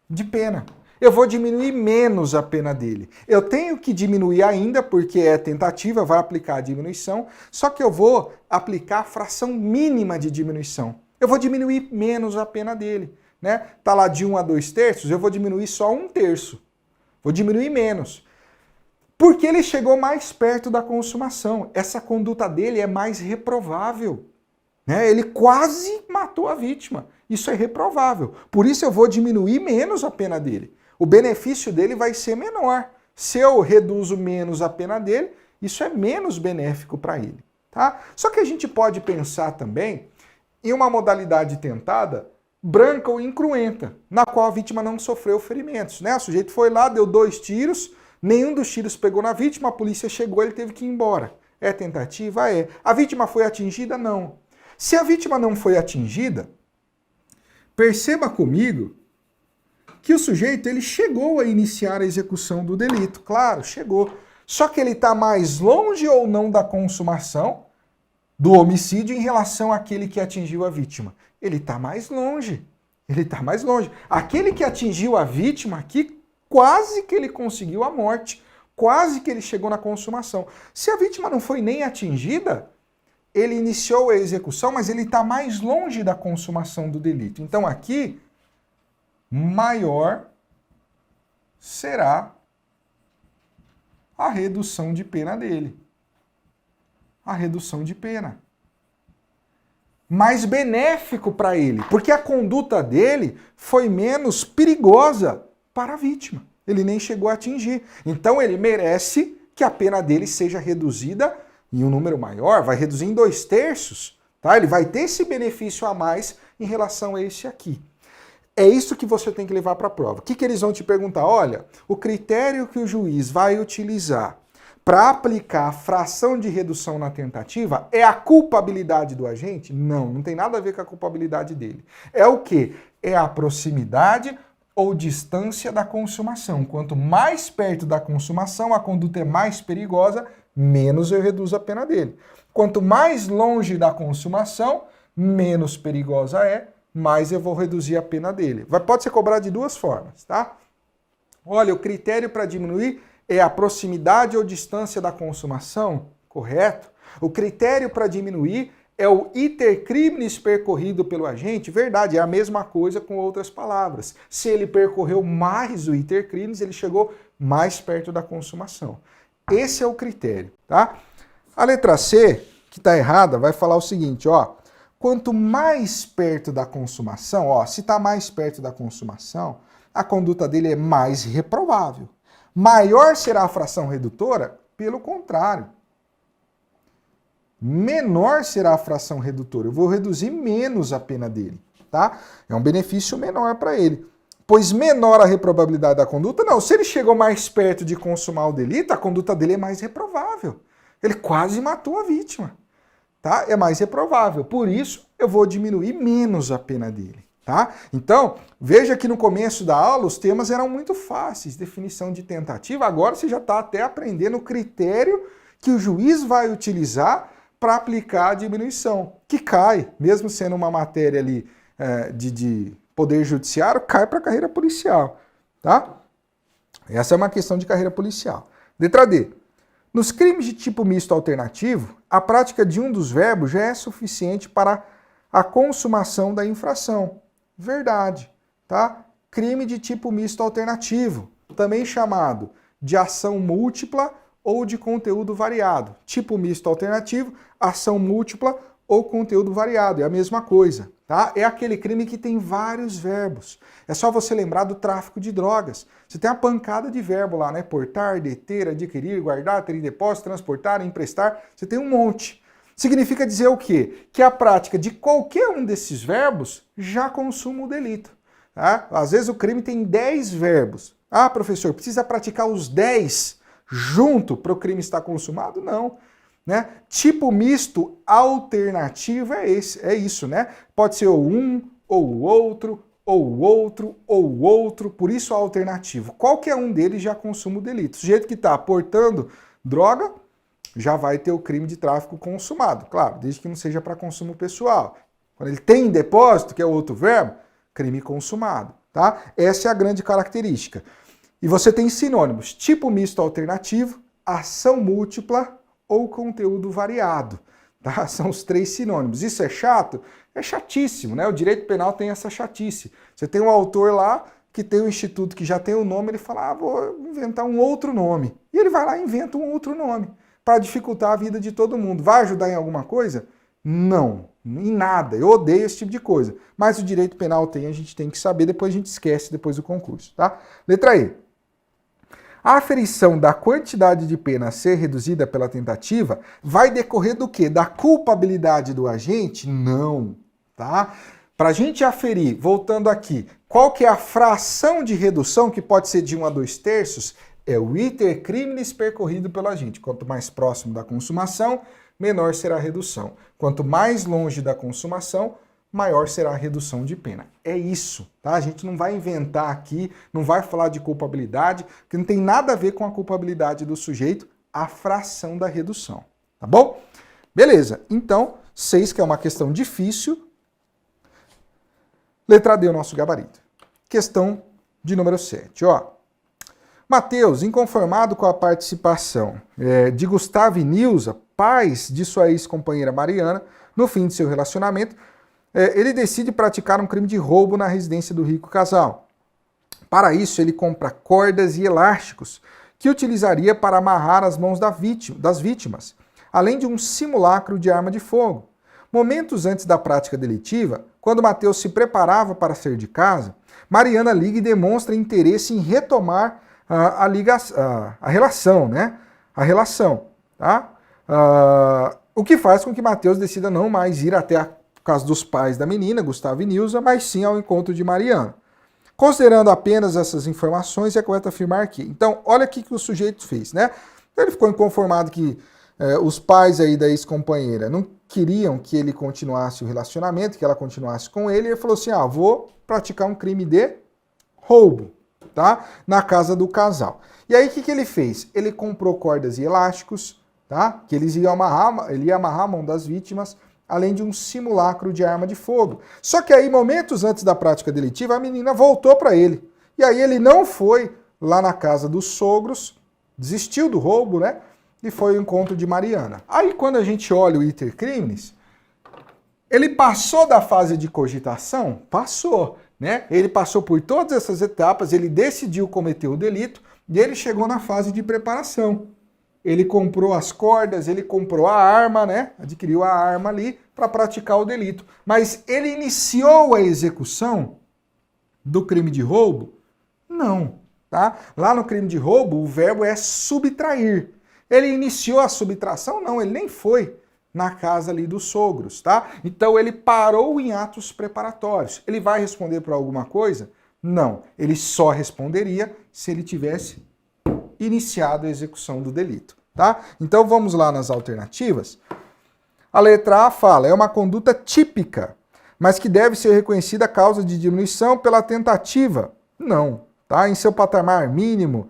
Speaker 1: de pena. Eu vou diminuir menos a pena dele. Eu tenho que diminuir ainda, porque é tentativa, vai aplicar a diminuição, só que eu vou aplicar a fração mínima de diminuição. Eu vou diminuir menos a pena dele, né? Tá lá de 1 a 2 terços, eu vou diminuir só 1 terço. Vou diminuir menos. Porque ele chegou mais perto da consumação. Essa conduta dele é mais reprovável, né? Ele quase matou a vítima. Isso é reprovável. Por isso eu vou diminuir menos a pena dele. O benefício dele vai ser menor. Se eu reduzo menos a pena dele, isso é menos benéfico para ele, tá? Só que a gente pode pensar também em uma modalidade tentada branca ou incruenta, na qual a vítima não sofreu ferimentos, né? O sujeito foi lá, deu 2 tiros, nenhum dos tiros pegou na vítima, a polícia chegou, ele teve que ir embora. É tentativa? É. A vítima foi atingida? Não. Se a vítima não foi atingida, perceba comigo que o sujeito ele chegou a iniciar a execução do delito. Claro, chegou. Só que ele está mais longe ou não da consumação do homicídio em relação àquele que atingiu a vítima. Ele está mais longe. Ele está mais longe. Aquele que atingiu a vítima aqui, quase que ele conseguiu a morte. Quase que ele chegou na consumação. Se a vítima não foi nem atingida, ele iniciou a execução, mas ele está mais longe da consumação do delito. Então aqui, maior será a redução de pena dele. A redução de pena. Mais benéfico para ele, porque a conduta dele foi menos perigosa para a vítima. Ele nem chegou a atingir. Então ele merece que a pena dele seja reduzida em um número maior, vai reduzir em 2 terços, tá? Ele vai ter esse benefício a mais em relação a esse aqui. É isso que você tem que levar para a prova. O que eles vão te perguntar? Olha, o critério que o juiz vai utilizar para aplicar a fração de redução na tentativa é a culpabilidade do agente? Não, não tem nada a ver com a culpabilidade dele. É o quê? É a proximidade ou distância da consumação. Quanto mais perto da consumação, a conduta é mais perigosa, menos eu reduzo a pena dele. Quanto mais longe da consumação, menos perigosa é, mais eu vou reduzir a pena dele. Pode ser cobrado de 2 formas, tá? Olha, o critério para diminuir é a proximidade ou distância da consumação, correto? O critério para diminuir é o iter criminis percorrido pelo agente, verdade, é a mesma coisa com outras palavras. Se ele percorreu mais o iter criminis, ele chegou mais perto da consumação. Esse é o critério, tá? A letra C, que está errada, vai falar o seguinte, ó. Quanto mais perto da consumação, ó, se está mais perto da consumação, a conduta dele é mais reprovável. Maior será a fração redutora? Pelo contrário. Menor será a fração redutora. Eu vou reduzir menos a pena dele, tá? É um benefício menor para ele. pois menor a reprobabilidade da conduta. Não, se ele chegou mais perto de consumar o delito, a conduta dele é mais reprovável. Ele quase matou a vítima, tá? É mais reprovável. Por isso, eu vou diminuir menos a pena dele, tá? Então, veja que no começo da aula os temas eram muito fáceis, definição de tentativa. Agora você já está até aprendendo o critério que o juiz vai utilizar para aplicar a diminuição, que cai, mesmo sendo uma matéria ali de poder judiciário, cai para a carreira policial, tá? Essa é uma questão de carreira policial. Letra D. Nos crimes de tipo misto alternativo, a prática de um dos verbos já é suficiente para a consumação da infração. Verdade, tá? Crime de tipo misto alternativo, também chamado de ação múltipla ou de conteúdo variado. Tipo misto alternativo, ação múltipla ou conteúdo variado, é a mesma coisa, tá? É aquele crime que tem vários verbos. É só você lembrar do tráfico de drogas. Você tem uma pancada de verbo lá, né? Portar, deter, adquirir, guardar, ter em depósito, transportar, emprestar. Você tem um monte. Significa dizer o quê? Que a prática de qualquer um desses verbos já consuma o delito. Tá? Às vezes o crime tem 10 verbos. Ah, professor, precisa praticar os 10 junto para o crime estar consumado? Não. Né? Tipo misto alternativo é isso, né? Pode ser ou um, ou o outro, ou o outro, ou o outro, por isso alternativo. Qualquer um deles já consuma o delito. O sujeito que está portando droga já vai ter o crime de tráfico consumado. Claro, desde que não seja para consumo pessoal. Quando ele tem em depósito, que é o outro verbo, crime consumado. Tá? Essa é a grande característica. E você tem sinônimos, tipo misto alternativo, ação múltipla ou conteúdo variado. Tá? São os 3 sinônimos. Isso é chato? É chatíssimo, né? O direito penal tem essa chatice. Você tem um autor lá que tem um instituto que já tem o nome, ele fala, vou inventar um outro nome. E ele vai lá e inventa um outro nome para dificultar a vida de todo mundo. Vai ajudar em alguma coisa? Não, em nada. Eu odeio esse tipo de coisa. Mas o direito penal tem, a gente tem que saber, depois a gente esquece depois do concurso. Tá? Letra E. A aferição da quantidade de pena a ser reduzida pela tentativa vai decorrer do quê? Da culpabilidade do agente? Não, tá? Para a gente aferir, voltando aqui, qual que é a fração de redução, que pode ser de 1 a 2/3, é o iter criminis percorrido pelo agente. Quanto mais próximo da consumação, menor será a redução. Quanto mais longe da consumação, maior será a redução de pena. É isso, tá? A gente não vai inventar aqui, não vai falar de culpabilidade, que não tem nada a ver com a culpabilidade do sujeito, a fração da redução, tá bom? Beleza, então, 6, que é uma questão difícil. Letra D, o nosso gabarito. Questão de número 7, ó. Mateus, inconformado com a participação de Gustavo e Nilza, pais de sua ex-companheira Mariana, no fim de seu relacionamento, ele decide praticar um crime de roubo na residência do rico casal. Para isso, ele compra cordas e elásticos que utilizaria para amarrar as mãos das vítimas, além de um simulacro de arma de fogo. Momentos antes da prática delitiva, quando Mateus se preparava para sair de casa, Mariana liga e demonstra interesse em retomar a relação, né? A relação, tá? O que faz com que Mateus decida não mais ir até a casa dos pais da menina, Gustavo e Nilza, mas sim ao encontro de Mariana. Considerando apenas essas informações, é correto afirmar aqui. Então, olha o que o sujeito fez, né? Ele ficou inconformado que os pais aí da ex-companheira não queriam que ele continuasse o relacionamento, que ela continuasse com ele, e ele falou assim, vou praticar um crime de roubo, tá? Na casa do casal. E aí, o que ele fez? Ele comprou cordas e elásticos, tá? Que ele ia amarrar a mão das vítimas, além de um simulacro de arma de fogo. Só que aí, momentos antes da prática delitiva, a menina voltou para ele. E aí ele não foi lá na casa dos sogros, desistiu do roubo, né? E foi ao encontro de Mariana. Aí, quando a gente olha o iter criminis, ele passou da fase de cogitação? Passou, né? Ele passou por todas essas etapas, ele decidiu cometer o delito e ele chegou na fase de preparação. Ele comprou as cordas, ele comprou a arma, né? Adquiriu a arma ali para praticar o delito. Mas ele iniciou a execução do crime de roubo? Não, tá? Lá no crime de roubo, o verbo é subtrair. Ele iniciou a subtração? Não, ele nem foi na casa ali dos sogros, tá? Então ele parou em atos preparatórios. Ele vai responder por alguma coisa? Não, ele só responderia se ele tivesse iniciado a execução do delito, tá? Então vamos lá nas alternativas. A letra A fala, é uma conduta típica, mas que deve ser reconhecida a causa de diminuição pela tentativa. Não, tá? Em seu patamar mínimo,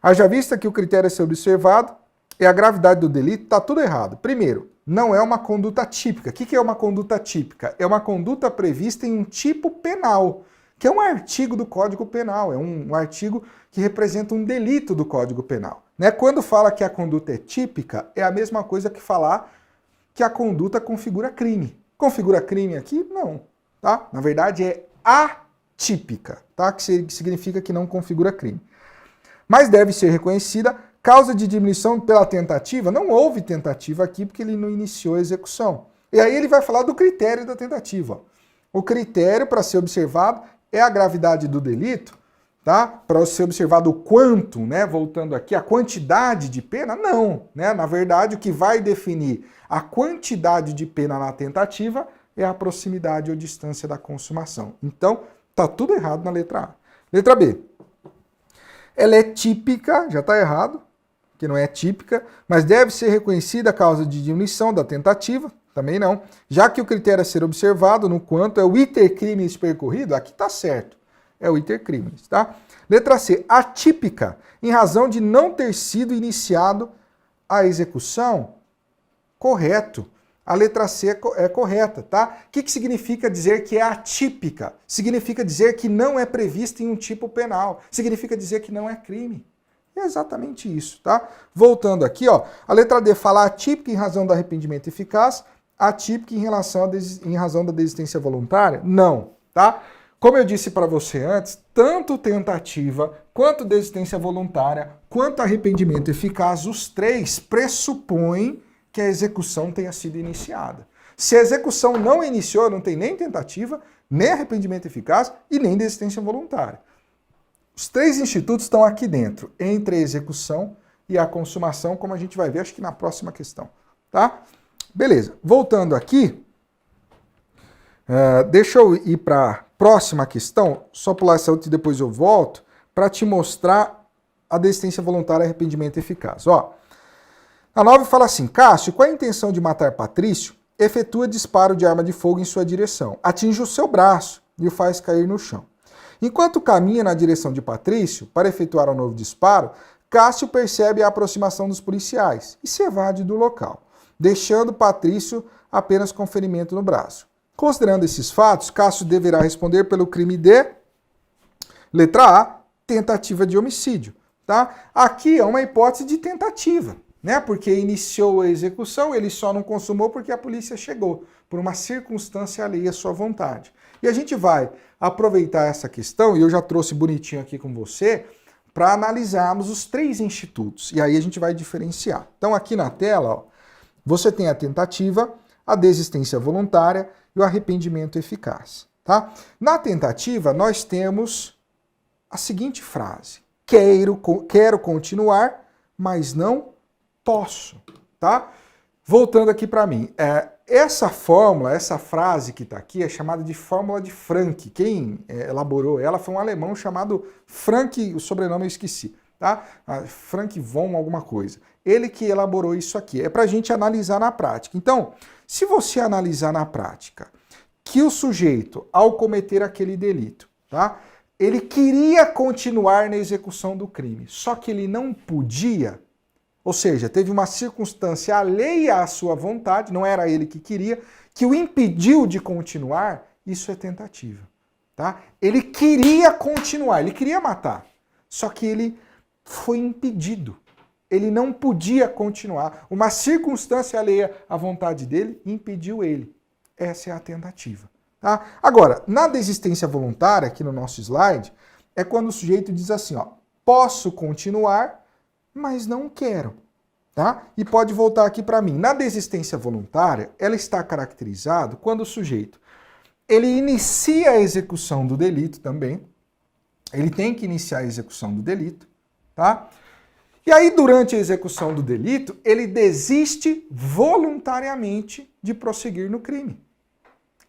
Speaker 1: haja vista que o critério a ser observado é a gravidade do delito, tá tudo errado. Primeiro, não é uma conduta típica. O que é uma conduta típica? É uma conduta prevista em um tipo penal, que é um artigo do Código Penal, é um artigo que representa um delito do Código Penal. Né? Quando fala que a conduta é típica, é a mesma coisa que falar que a conduta configura crime. Configura crime aqui? Não. Tá? Na verdade, é atípica, tá? Que significa que não configura crime. Mas deve ser reconhecida causa de diminuição pela tentativa. Não houve tentativa aqui porque ele não iniciou a execução. E aí ele vai falar do critério da tentativa. O critério para ser observado é a gravidade do delito, tá? Para ser observado o quanto, né? Voltando aqui, a quantidade de pena? Não, né? Na verdade, o que vai definir a quantidade de pena na tentativa é a proximidade ou distância da consumação. Então, tá tudo errado na letra A. Letra B. Ela é típica, já está errado, que não é típica, mas deve ser reconhecida a causa de diminuição da tentativa, também não, já que o critério a ser observado no quanto é o iter criminis percorrido, aqui está certo, é o iter criminis, tá? Letra C, atípica, em razão de não ter sido iniciado a execução, correto. A letra C é correta, tá? O que significa dizer que é atípica? Significa dizer que não é prevista em um tipo penal. Significa dizer que não é crime. É exatamente isso, tá? Voltando aqui, ó, a letra D fala atípica em razão do arrependimento eficaz, atípica em razão da desistência voluntária? Não, tá? Como eu disse para você antes, tanto tentativa, quanto desistência voluntária, quanto arrependimento eficaz, os três pressupõem que a execução tenha sido iniciada. Se a execução não iniciou, não tem nem tentativa, nem arrependimento eficaz e nem desistência voluntária. Os três institutos estão aqui dentro, entre a execução e a consumação, como a gente vai ver, acho que na próxima questão, tá? Beleza, voltando aqui, deixa eu ir para a próxima questão, só pular essa outra e depois eu volto, para te mostrar a desistência voluntária e arrependimento eficaz. Ó, a 9 fala assim, Cássio, com a intenção de matar Patrício, efetua disparo de arma de fogo em sua direção, atinge o seu braço e o faz cair no chão. Enquanto caminha na direção de Patrício para efetuar um novo disparo, Cássio percebe a aproximação dos policiais e se evade do local, deixando Patrício apenas com ferimento no braço. Considerando esses fatos, Cássio deverá responder pelo crime de, letra A, tentativa de homicídio. Tá? Aqui é uma hipótese de tentativa, né? Porque iniciou a execução, ele só não consumou porque a polícia chegou, por uma circunstância alheia à sua vontade. E a gente vai aproveitar essa questão, e eu já trouxe bonitinho aqui com você, para analisarmos os três institutos. E aí a gente vai diferenciar. Então aqui na tela, ó, você tem a tentativa, a desistência voluntária e o arrependimento eficaz. Tá? Na tentativa, nós temos a seguinte frase. Quero continuar, mas não posso. Tá? Voltando aqui para mim. Essa fórmula, essa frase que está aqui é chamada de fórmula de Frank. Quem elaborou ela foi um alemão chamado Frank, o sobrenome eu esqueci, tá? Frank von alguma coisa. Ele que elaborou isso aqui. É para a gente analisar na prática. Então, se você analisar na prática que o sujeito, ao cometer aquele delito, tá? Ele queria continuar na execução do crime, só que ele não podia. Ou seja, teve uma circunstância alheia à sua vontade, não era ele que queria, que o impediu de continuar, isso é tentativa. Tá? Ele queria continuar, ele queria matar, só que ele foi impedido. Ele não podia continuar. Uma circunstância alheia à vontade dele impediu ele. Essa é a tentativa. Tá? Agora, na desistência voluntária, aqui no nosso slide, é quando o sujeito diz assim, ó, posso continuar, mas não quero, tá? E pode voltar aqui para mim. Na desistência voluntária, ela está caracterizada quando o sujeito, ele inicia a execução do delito também, ele tem que iniciar a execução do delito, tá? E aí, durante a execução do delito, ele desiste voluntariamente de prosseguir no crime.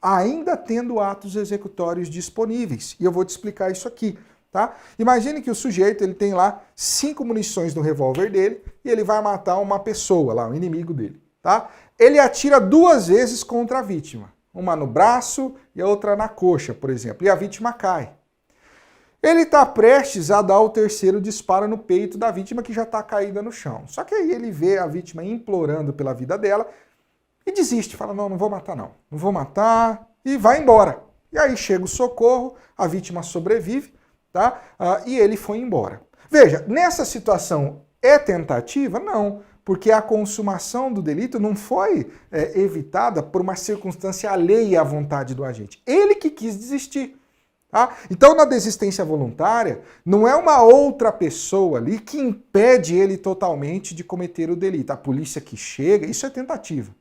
Speaker 1: ainda tendo atos executórios disponíveis. E eu vou te explicar isso aqui. Tá? Imagine que o sujeito ele tem lá 5 munições no revólver dele e ele vai matar uma pessoa lá, um inimigo dele. Tá? Ele atira 2 vezes contra a vítima. Uma no braço e a outra na coxa, por exemplo. E a vítima cai. Ele está prestes a dar o 3º disparo no peito da vítima que já está caída no chão. Só que aí ele vê a vítima implorando pela vida dela e desiste. Fala, não vou matar não. Não vou matar e vai embora. E aí chega o socorro, a vítima sobrevive. Tá? E ele foi embora. Veja, nessa situação é tentativa? Não, porque a consumação do delito não foi evitada por uma circunstância alheia à vontade do agente. Ele que quis desistir. Tá? Então, na desistência voluntária, não é uma outra pessoa ali que impede ele totalmente de cometer o delito. A polícia que chega, isso é tentativa.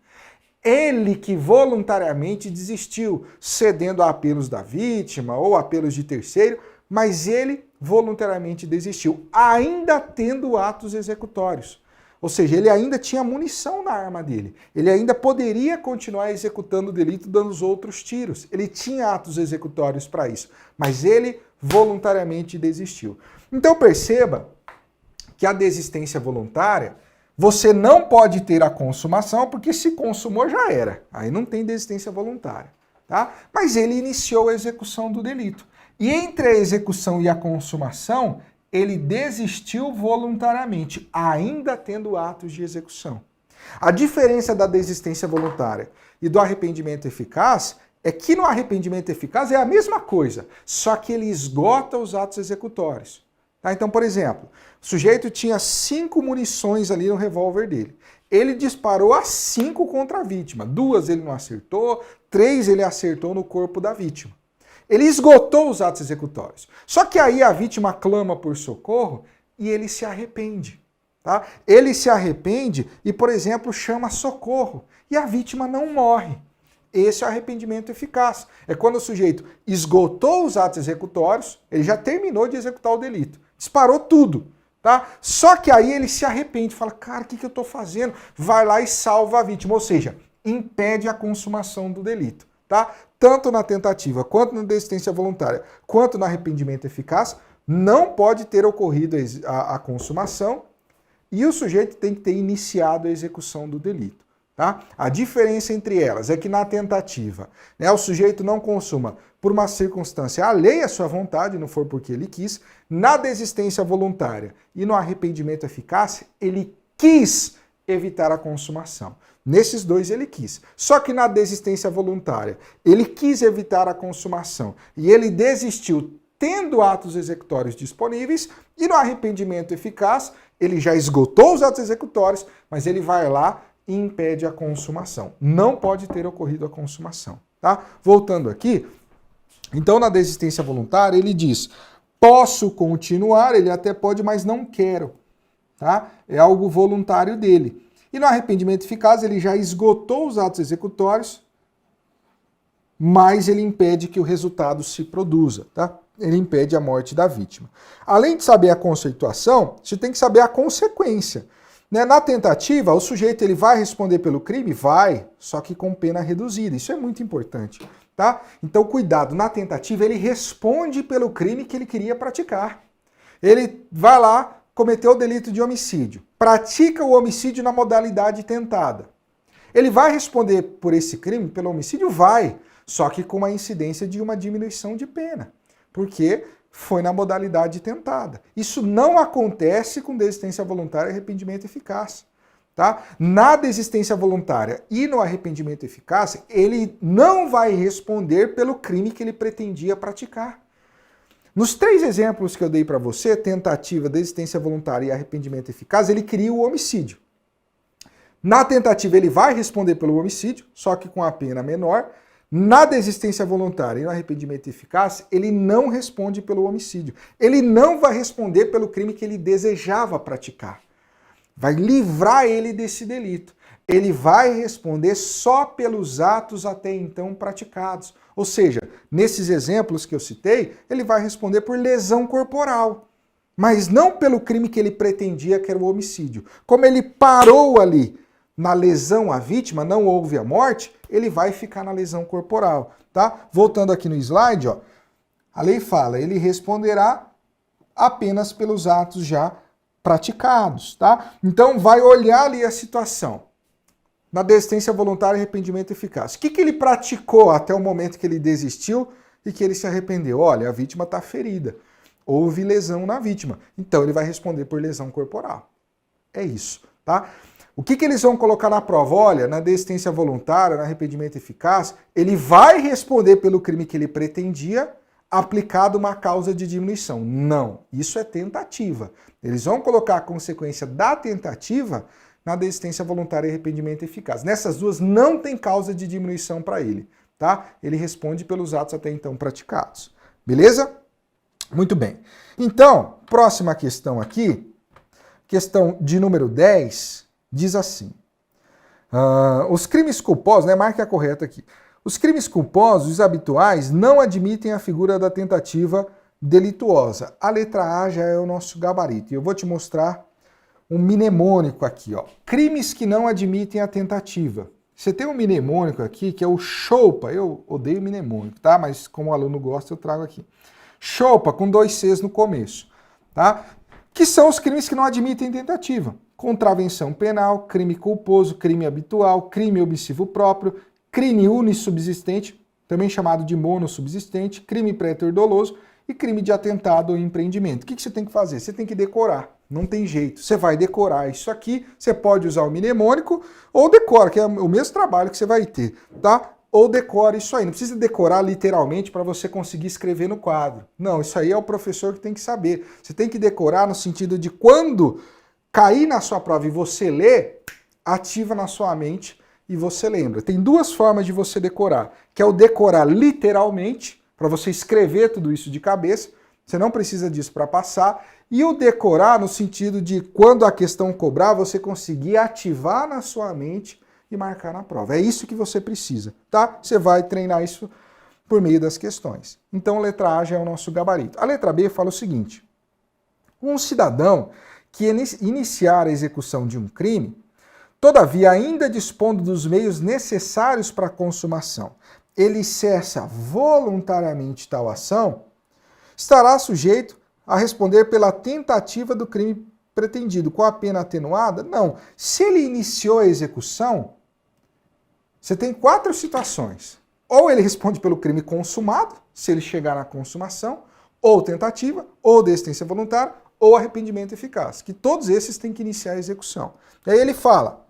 Speaker 1: Ele que voluntariamente desistiu, cedendo a apelos da vítima ou apelos de terceiro, mas ele voluntariamente desistiu, ainda tendo atos executórios. Ou seja, ele ainda tinha munição na arma dele. Ele ainda poderia continuar executando o delito dando os outros tiros. Ele tinha atos executórios para isso, mas ele voluntariamente desistiu. Então perceba que a desistência voluntária, você não pode ter a consumação, porque se consumou já era. Aí não tem desistência voluntária. Tá? Mas ele iniciou a execução do delito. E entre a execução e a consumação, ele desistiu voluntariamente, ainda tendo atos de execução. A diferença da desistência voluntária e do arrependimento eficaz é que no arrependimento eficaz é a mesma coisa, só que ele esgota os atos executórios. Tá? Então, por exemplo, o sujeito tinha 5 munições ali no revólver dele. Ele disparou as 5 contra a vítima. 2 ele não acertou, 3 ele acertou no corpo da vítima. Ele esgotou os atos executórios. Só que aí a vítima clama por socorro e ele se arrepende. Tá? Ele se arrepende e, por exemplo, chama socorro. E a vítima não morre. Esse é o arrependimento eficaz. É quando o sujeito esgotou os atos executórios, ele já terminou de executar o delito. Disparou tudo. Tá? Só que aí ele se arrepende, fala, cara, o que eu estou fazendo? Vai lá e salva a vítima. Ou seja, impede a consumação do delito. Tá? Tanto na tentativa, quanto na desistência voluntária, quanto no arrependimento eficaz, não pode ter ocorrido a consumação e o sujeito tem que ter iniciado a execução do delito. Tá? A diferença entre elas é que na tentativa, o sujeito não consuma por uma circunstância alheia à sua vontade, não for porque ele quis. Na desistência voluntária e no arrependimento eficaz, ele quis evitar a consumação. Nesses dois ele quis. Só que na desistência voluntária, ele quis evitar a consumação e ele desistiu tendo atos executórios disponíveis, e no arrependimento eficaz, ele já esgotou os atos executórios, mas ele vai lá e impede a consumação. Não pode ter ocorrido a consumação. Tá? Voltando aqui, então na desistência voluntária ele diz, posso continuar, ele até pode, mas não quero. Tá? É algo voluntário dele. E no arrependimento eficaz, ele já esgotou os atos executórios, mas ele impede que o resultado se produza, tá? Ele impede a morte da vítima. Além de saber a conceituação, você tem que saber a consequência. Na tentativa, o sujeito ele vai responder pelo crime? Vai, só que com pena reduzida. Isso é muito importante, tá? Então, cuidado, na tentativa ele responde pelo crime que ele queria praticar. Ele vai lá, cometeu o delito de homicídio, pratica o homicídio na modalidade tentada. Ele vai responder por esse crime, pelo homicídio? Vai, só que com a incidência de uma diminuição de pena, porque foi na modalidade tentada. Isso não acontece com desistência voluntária e arrependimento eficaz. Tá? Na desistência voluntária e no arrependimento eficaz, ele não vai responder pelo crime que ele pretendia praticar. Nos 3 exemplos que eu dei para você, tentativa, desistência voluntária e arrependimento eficaz, ele cria o homicídio. Na tentativa ele vai responder pelo homicídio, só que com a pena menor. Na desistência voluntária e no arrependimento eficaz, ele não responde pelo homicídio. Ele não vai responder pelo crime que ele desejava praticar. Vai livrar ele desse delito. Ele vai responder só pelos atos até então praticados. Ou seja, nesses exemplos que eu citei, ele vai responder por lesão corporal, mas não pelo crime que ele pretendia, que era o homicídio. Como ele parou ali na lesão à vítima, não houve a morte, ele vai ficar na lesão corporal, tá? Voltando aqui no slide, ó, a lei fala, ele responderá apenas pelos atos já praticados, tá? Então vai olhar ali a situação. Na desistência voluntária e arrependimento eficaz. O que ele praticou até o momento que ele desistiu e que ele se arrependeu? Olha, a vítima está ferida. Houve lesão na vítima. Então ele vai responder por lesão corporal. É isso, tá? O que eles vão colocar na prova? Olha, na desistência voluntária, no arrependimento eficaz, ele vai responder pelo crime que ele pretendia, aplicado uma causa de diminuição. Não, isso é tentativa. Eles vão colocar a consequência da tentativa na desistência voluntária e arrependimento eficaz. Nessas duas não tem causa de diminuição para ele, tá? Ele responde pelos atos até então praticados. Beleza? Muito bem. Então, próxima questão aqui, questão de número 10, diz assim. Os crimes culposos, né? Marque a correta aqui. Os crimes culposos habituais não admitem a figura da tentativa delituosa. A letra A já é o nosso gabarito. E eu vou te mostrar um mnemônico aqui, ó. Crimes que não admitem a tentativa. Você tem um mnemônico aqui que é o CHOPA. Eu odeio mnemônico, tá? Mas como o aluno gosta, eu trago aqui. CHOPA, com 2 Cs no começo, tá? Que são os crimes que não admitem tentativa. Contravenção penal, crime culposo, crime habitual, crime omissivo próprio, crime unissubsistente, também chamado de monossubsistente, crime prétor doloso e crime de atentado ou empreendimento. O que você tem que fazer? Você tem que decorar. Não tem jeito. Você vai decorar isso aqui, você pode usar o mnemônico ou decora, que é o mesmo trabalho que você vai ter, tá? Ou decora isso aí. Não precisa decorar literalmente para você conseguir escrever no quadro. Não, isso aí é o professor que tem que saber. Você tem que decorar no sentido de quando cair na sua prova e você ler, ativa na sua mente e você lembra. Tem 2 formas de você decorar, que é o decorar literalmente, para você escrever tudo isso de cabeça, você não precisa disso para passar, e o decorar no sentido de quando a questão cobrar, você conseguir ativar na sua mente e marcar na prova. É isso que você precisa, tá? Você vai treinar isso por meio das questões. Então a letra A já é o nosso gabarito. A letra B fala o seguinte: um cidadão que iniciar a execução de um crime, todavia ainda dispondo dos meios necessários para a consumação, ele cessa voluntariamente tal ação, estará sujeito a responder pela tentativa do crime pretendido. Com a pena atenuada? Não. Se ele iniciou a execução, você tem 4 situações. Ou ele responde pelo crime consumado, se ele chegar na consumação, ou tentativa, ou desistência voluntária, ou arrependimento eficaz. Que todos esses têm que iniciar a execução. E aí ele fala,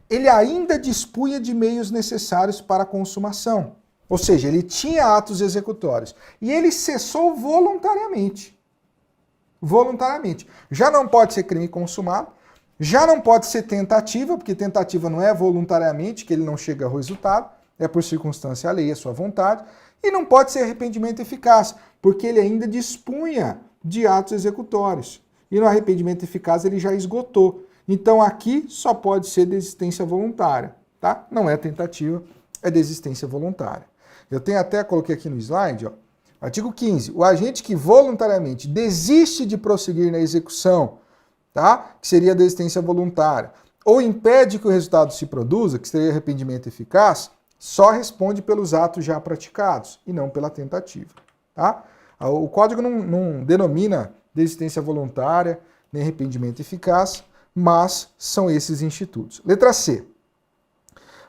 Speaker 1: ele ainda dispunha de meios necessários para a consumação. Ou seja, ele tinha atos executórios. E ele cessou voluntariamente. Voluntariamente. Já não pode ser crime consumado, já não pode ser tentativa, porque tentativa não é voluntariamente, que ele não chega ao resultado, é por circunstância alheia, sua vontade, e não pode ser arrependimento eficaz, porque ele ainda dispunha de atos executórios. E no arrependimento eficaz ele já esgotou. Então aqui só pode ser desistência voluntária, tá? Não é tentativa, é desistência voluntária. Eu tenho até, coloquei aqui no slide, ó, artigo 15, o agente que voluntariamente desiste de prosseguir na execução, tá? Que seria a desistência voluntária, ou impede que o resultado se produza, que seria arrependimento eficaz, só responde pelos atos já praticados e não pela tentativa, tá? O código não denomina desistência voluntária nem arrependimento eficaz, mas são esses institutos. Letra C.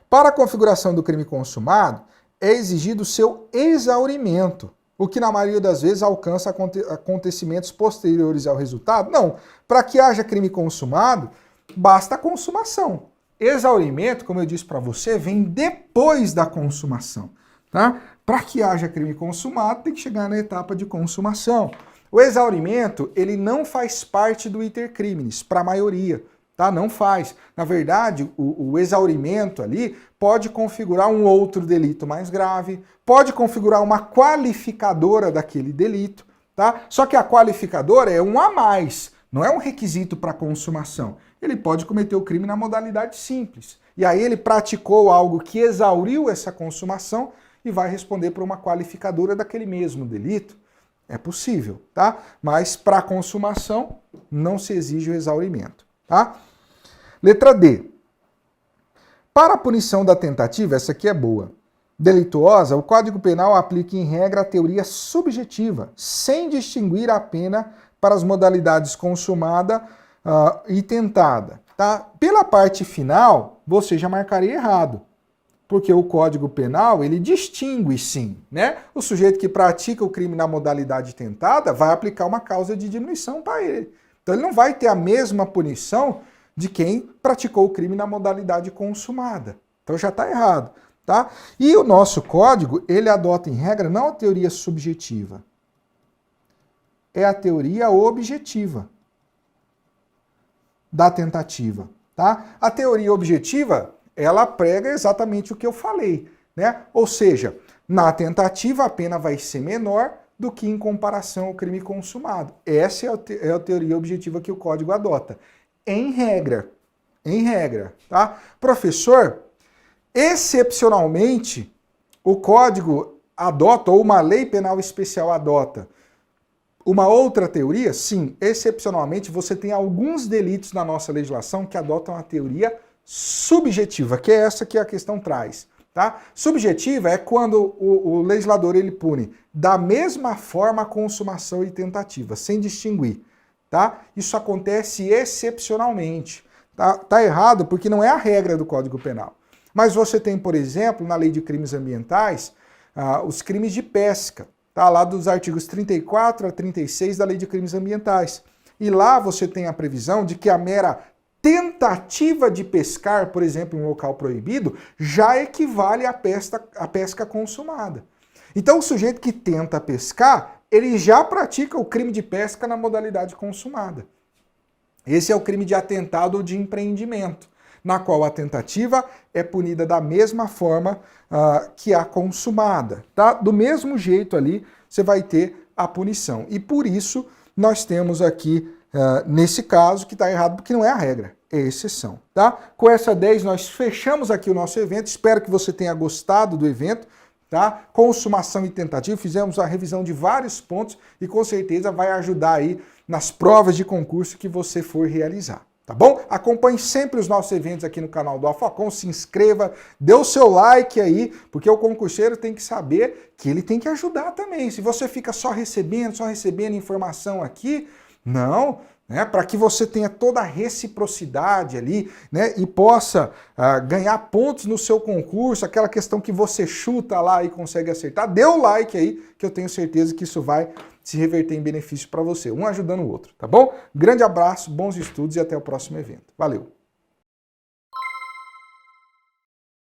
Speaker 1: Para a configuração do crime consumado, é exigido seu exaurimento, o que na maioria das vezes alcança acontecimentos posteriores ao resultado? Não. Para que haja crime consumado, basta a consumação. Exaurimento, como eu disse para você, vem depois da consumação, tá? Para que haja crime consumado, tem que chegar na etapa de consumação. O exaurimento, ele não faz parte do iter criminis, para a maioria, tá? Não faz. Na verdade, o exaurimento ali pode configurar um outro delito mais grave, pode configurar uma qualificadora daquele delito, tá? Só que a qualificadora é um a mais, não é um requisito para consumação. Ele pode cometer o crime na modalidade simples. E aí ele praticou algo que exauriu essa consumação e vai responder por uma qualificadora daquele mesmo delito. É possível, tá? Mas para a consumação não se exige o exaurimento, tá? Letra D. Para a punição da tentativa, essa aqui é boa. Delituosa, o Código Penal aplica em regra a teoria subjetiva, sem distinguir a pena para as modalidades consumada e tentada. Tá? Pela parte final, você já marcaria errado, porque o Código Penal, ele distingue sim, né? O sujeito que pratica o crime na modalidade tentada vai aplicar uma causa de diminuição para ele. Então ele não vai ter a mesma punição de quem praticou o crime na modalidade consumada. Então já está errado. Tá? E o nosso código, ele adota em regra não a teoria subjetiva, é a teoria objetiva da tentativa. Tá? A teoria objetiva, ela prega exatamente o que eu falei, né? Ou seja, na tentativa a pena vai ser menor do que em comparação ao crime consumado. Essa é a teoria objetiva que o código adota. Em regra, tá? Professor, excepcionalmente, o código adota, ou uma lei penal especial adota, uma outra teoria? Sim, excepcionalmente você tem alguns delitos na nossa legislação que adotam a teoria subjetiva, que é essa que a questão traz. Tá? Subjetiva é quando o legislador ele pune da mesma forma a consumação e tentativa, sem distinguir. Tá? Isso acontece excepcionalmente. Tá errado porque não é a regra do Código Penal. Mas você tem, por exemplo, na Lei de Crimes Ambientais, os crimes de pesca, tá? Lá dos artigos 34 a 36 da Lei de Crimes Ambientais. E lá você tem a previsão de que a mera tentativa de pescar, por exemplo, em um local proibido, já equivale à pesca consumada. Então o sujeito que tenta pescar, ele já pratica o crime de pesca na modalidade consumada. Esse é o crime de atentado ou de empreendimento, na qual a tentativa é punida da mesma forma que a consumada. Tá? Do mesmo jeito ali, você vai ter a punição. E por isso, nós temos aqui, nesse caso, que está errado, porque não é a regra, é exceção. Tá? Com essa 10, nós fechamos aqui o nosso evento. Espero que você tenha gostado do evento. Tá? Consumação e tentativa, fizemos a revisão de vários pontos e com certeza vai ajudar aí nas provas de concurso que você for realizar. Tá bom? Acompanhe sempre os nossos eventos aqui no canal do Afocom, se inscreva, dê o seu like aí, porque o concurseiro tem que saber que ele tem que ajudar também. Se você fica só recebendo informação aqui, não, né? Para que você tenha toda a reciprocidade ali, né? E possa ganhar pontos no seu concurso, aquela questão que você chuta lá e consegue acertar, dê o like aí, que eu tenho certeza que isso vai se reverter em benefício para você, um ajudando o outro, tá bom? Grande abraço, bons estudos e até o próximo evento. Valeu!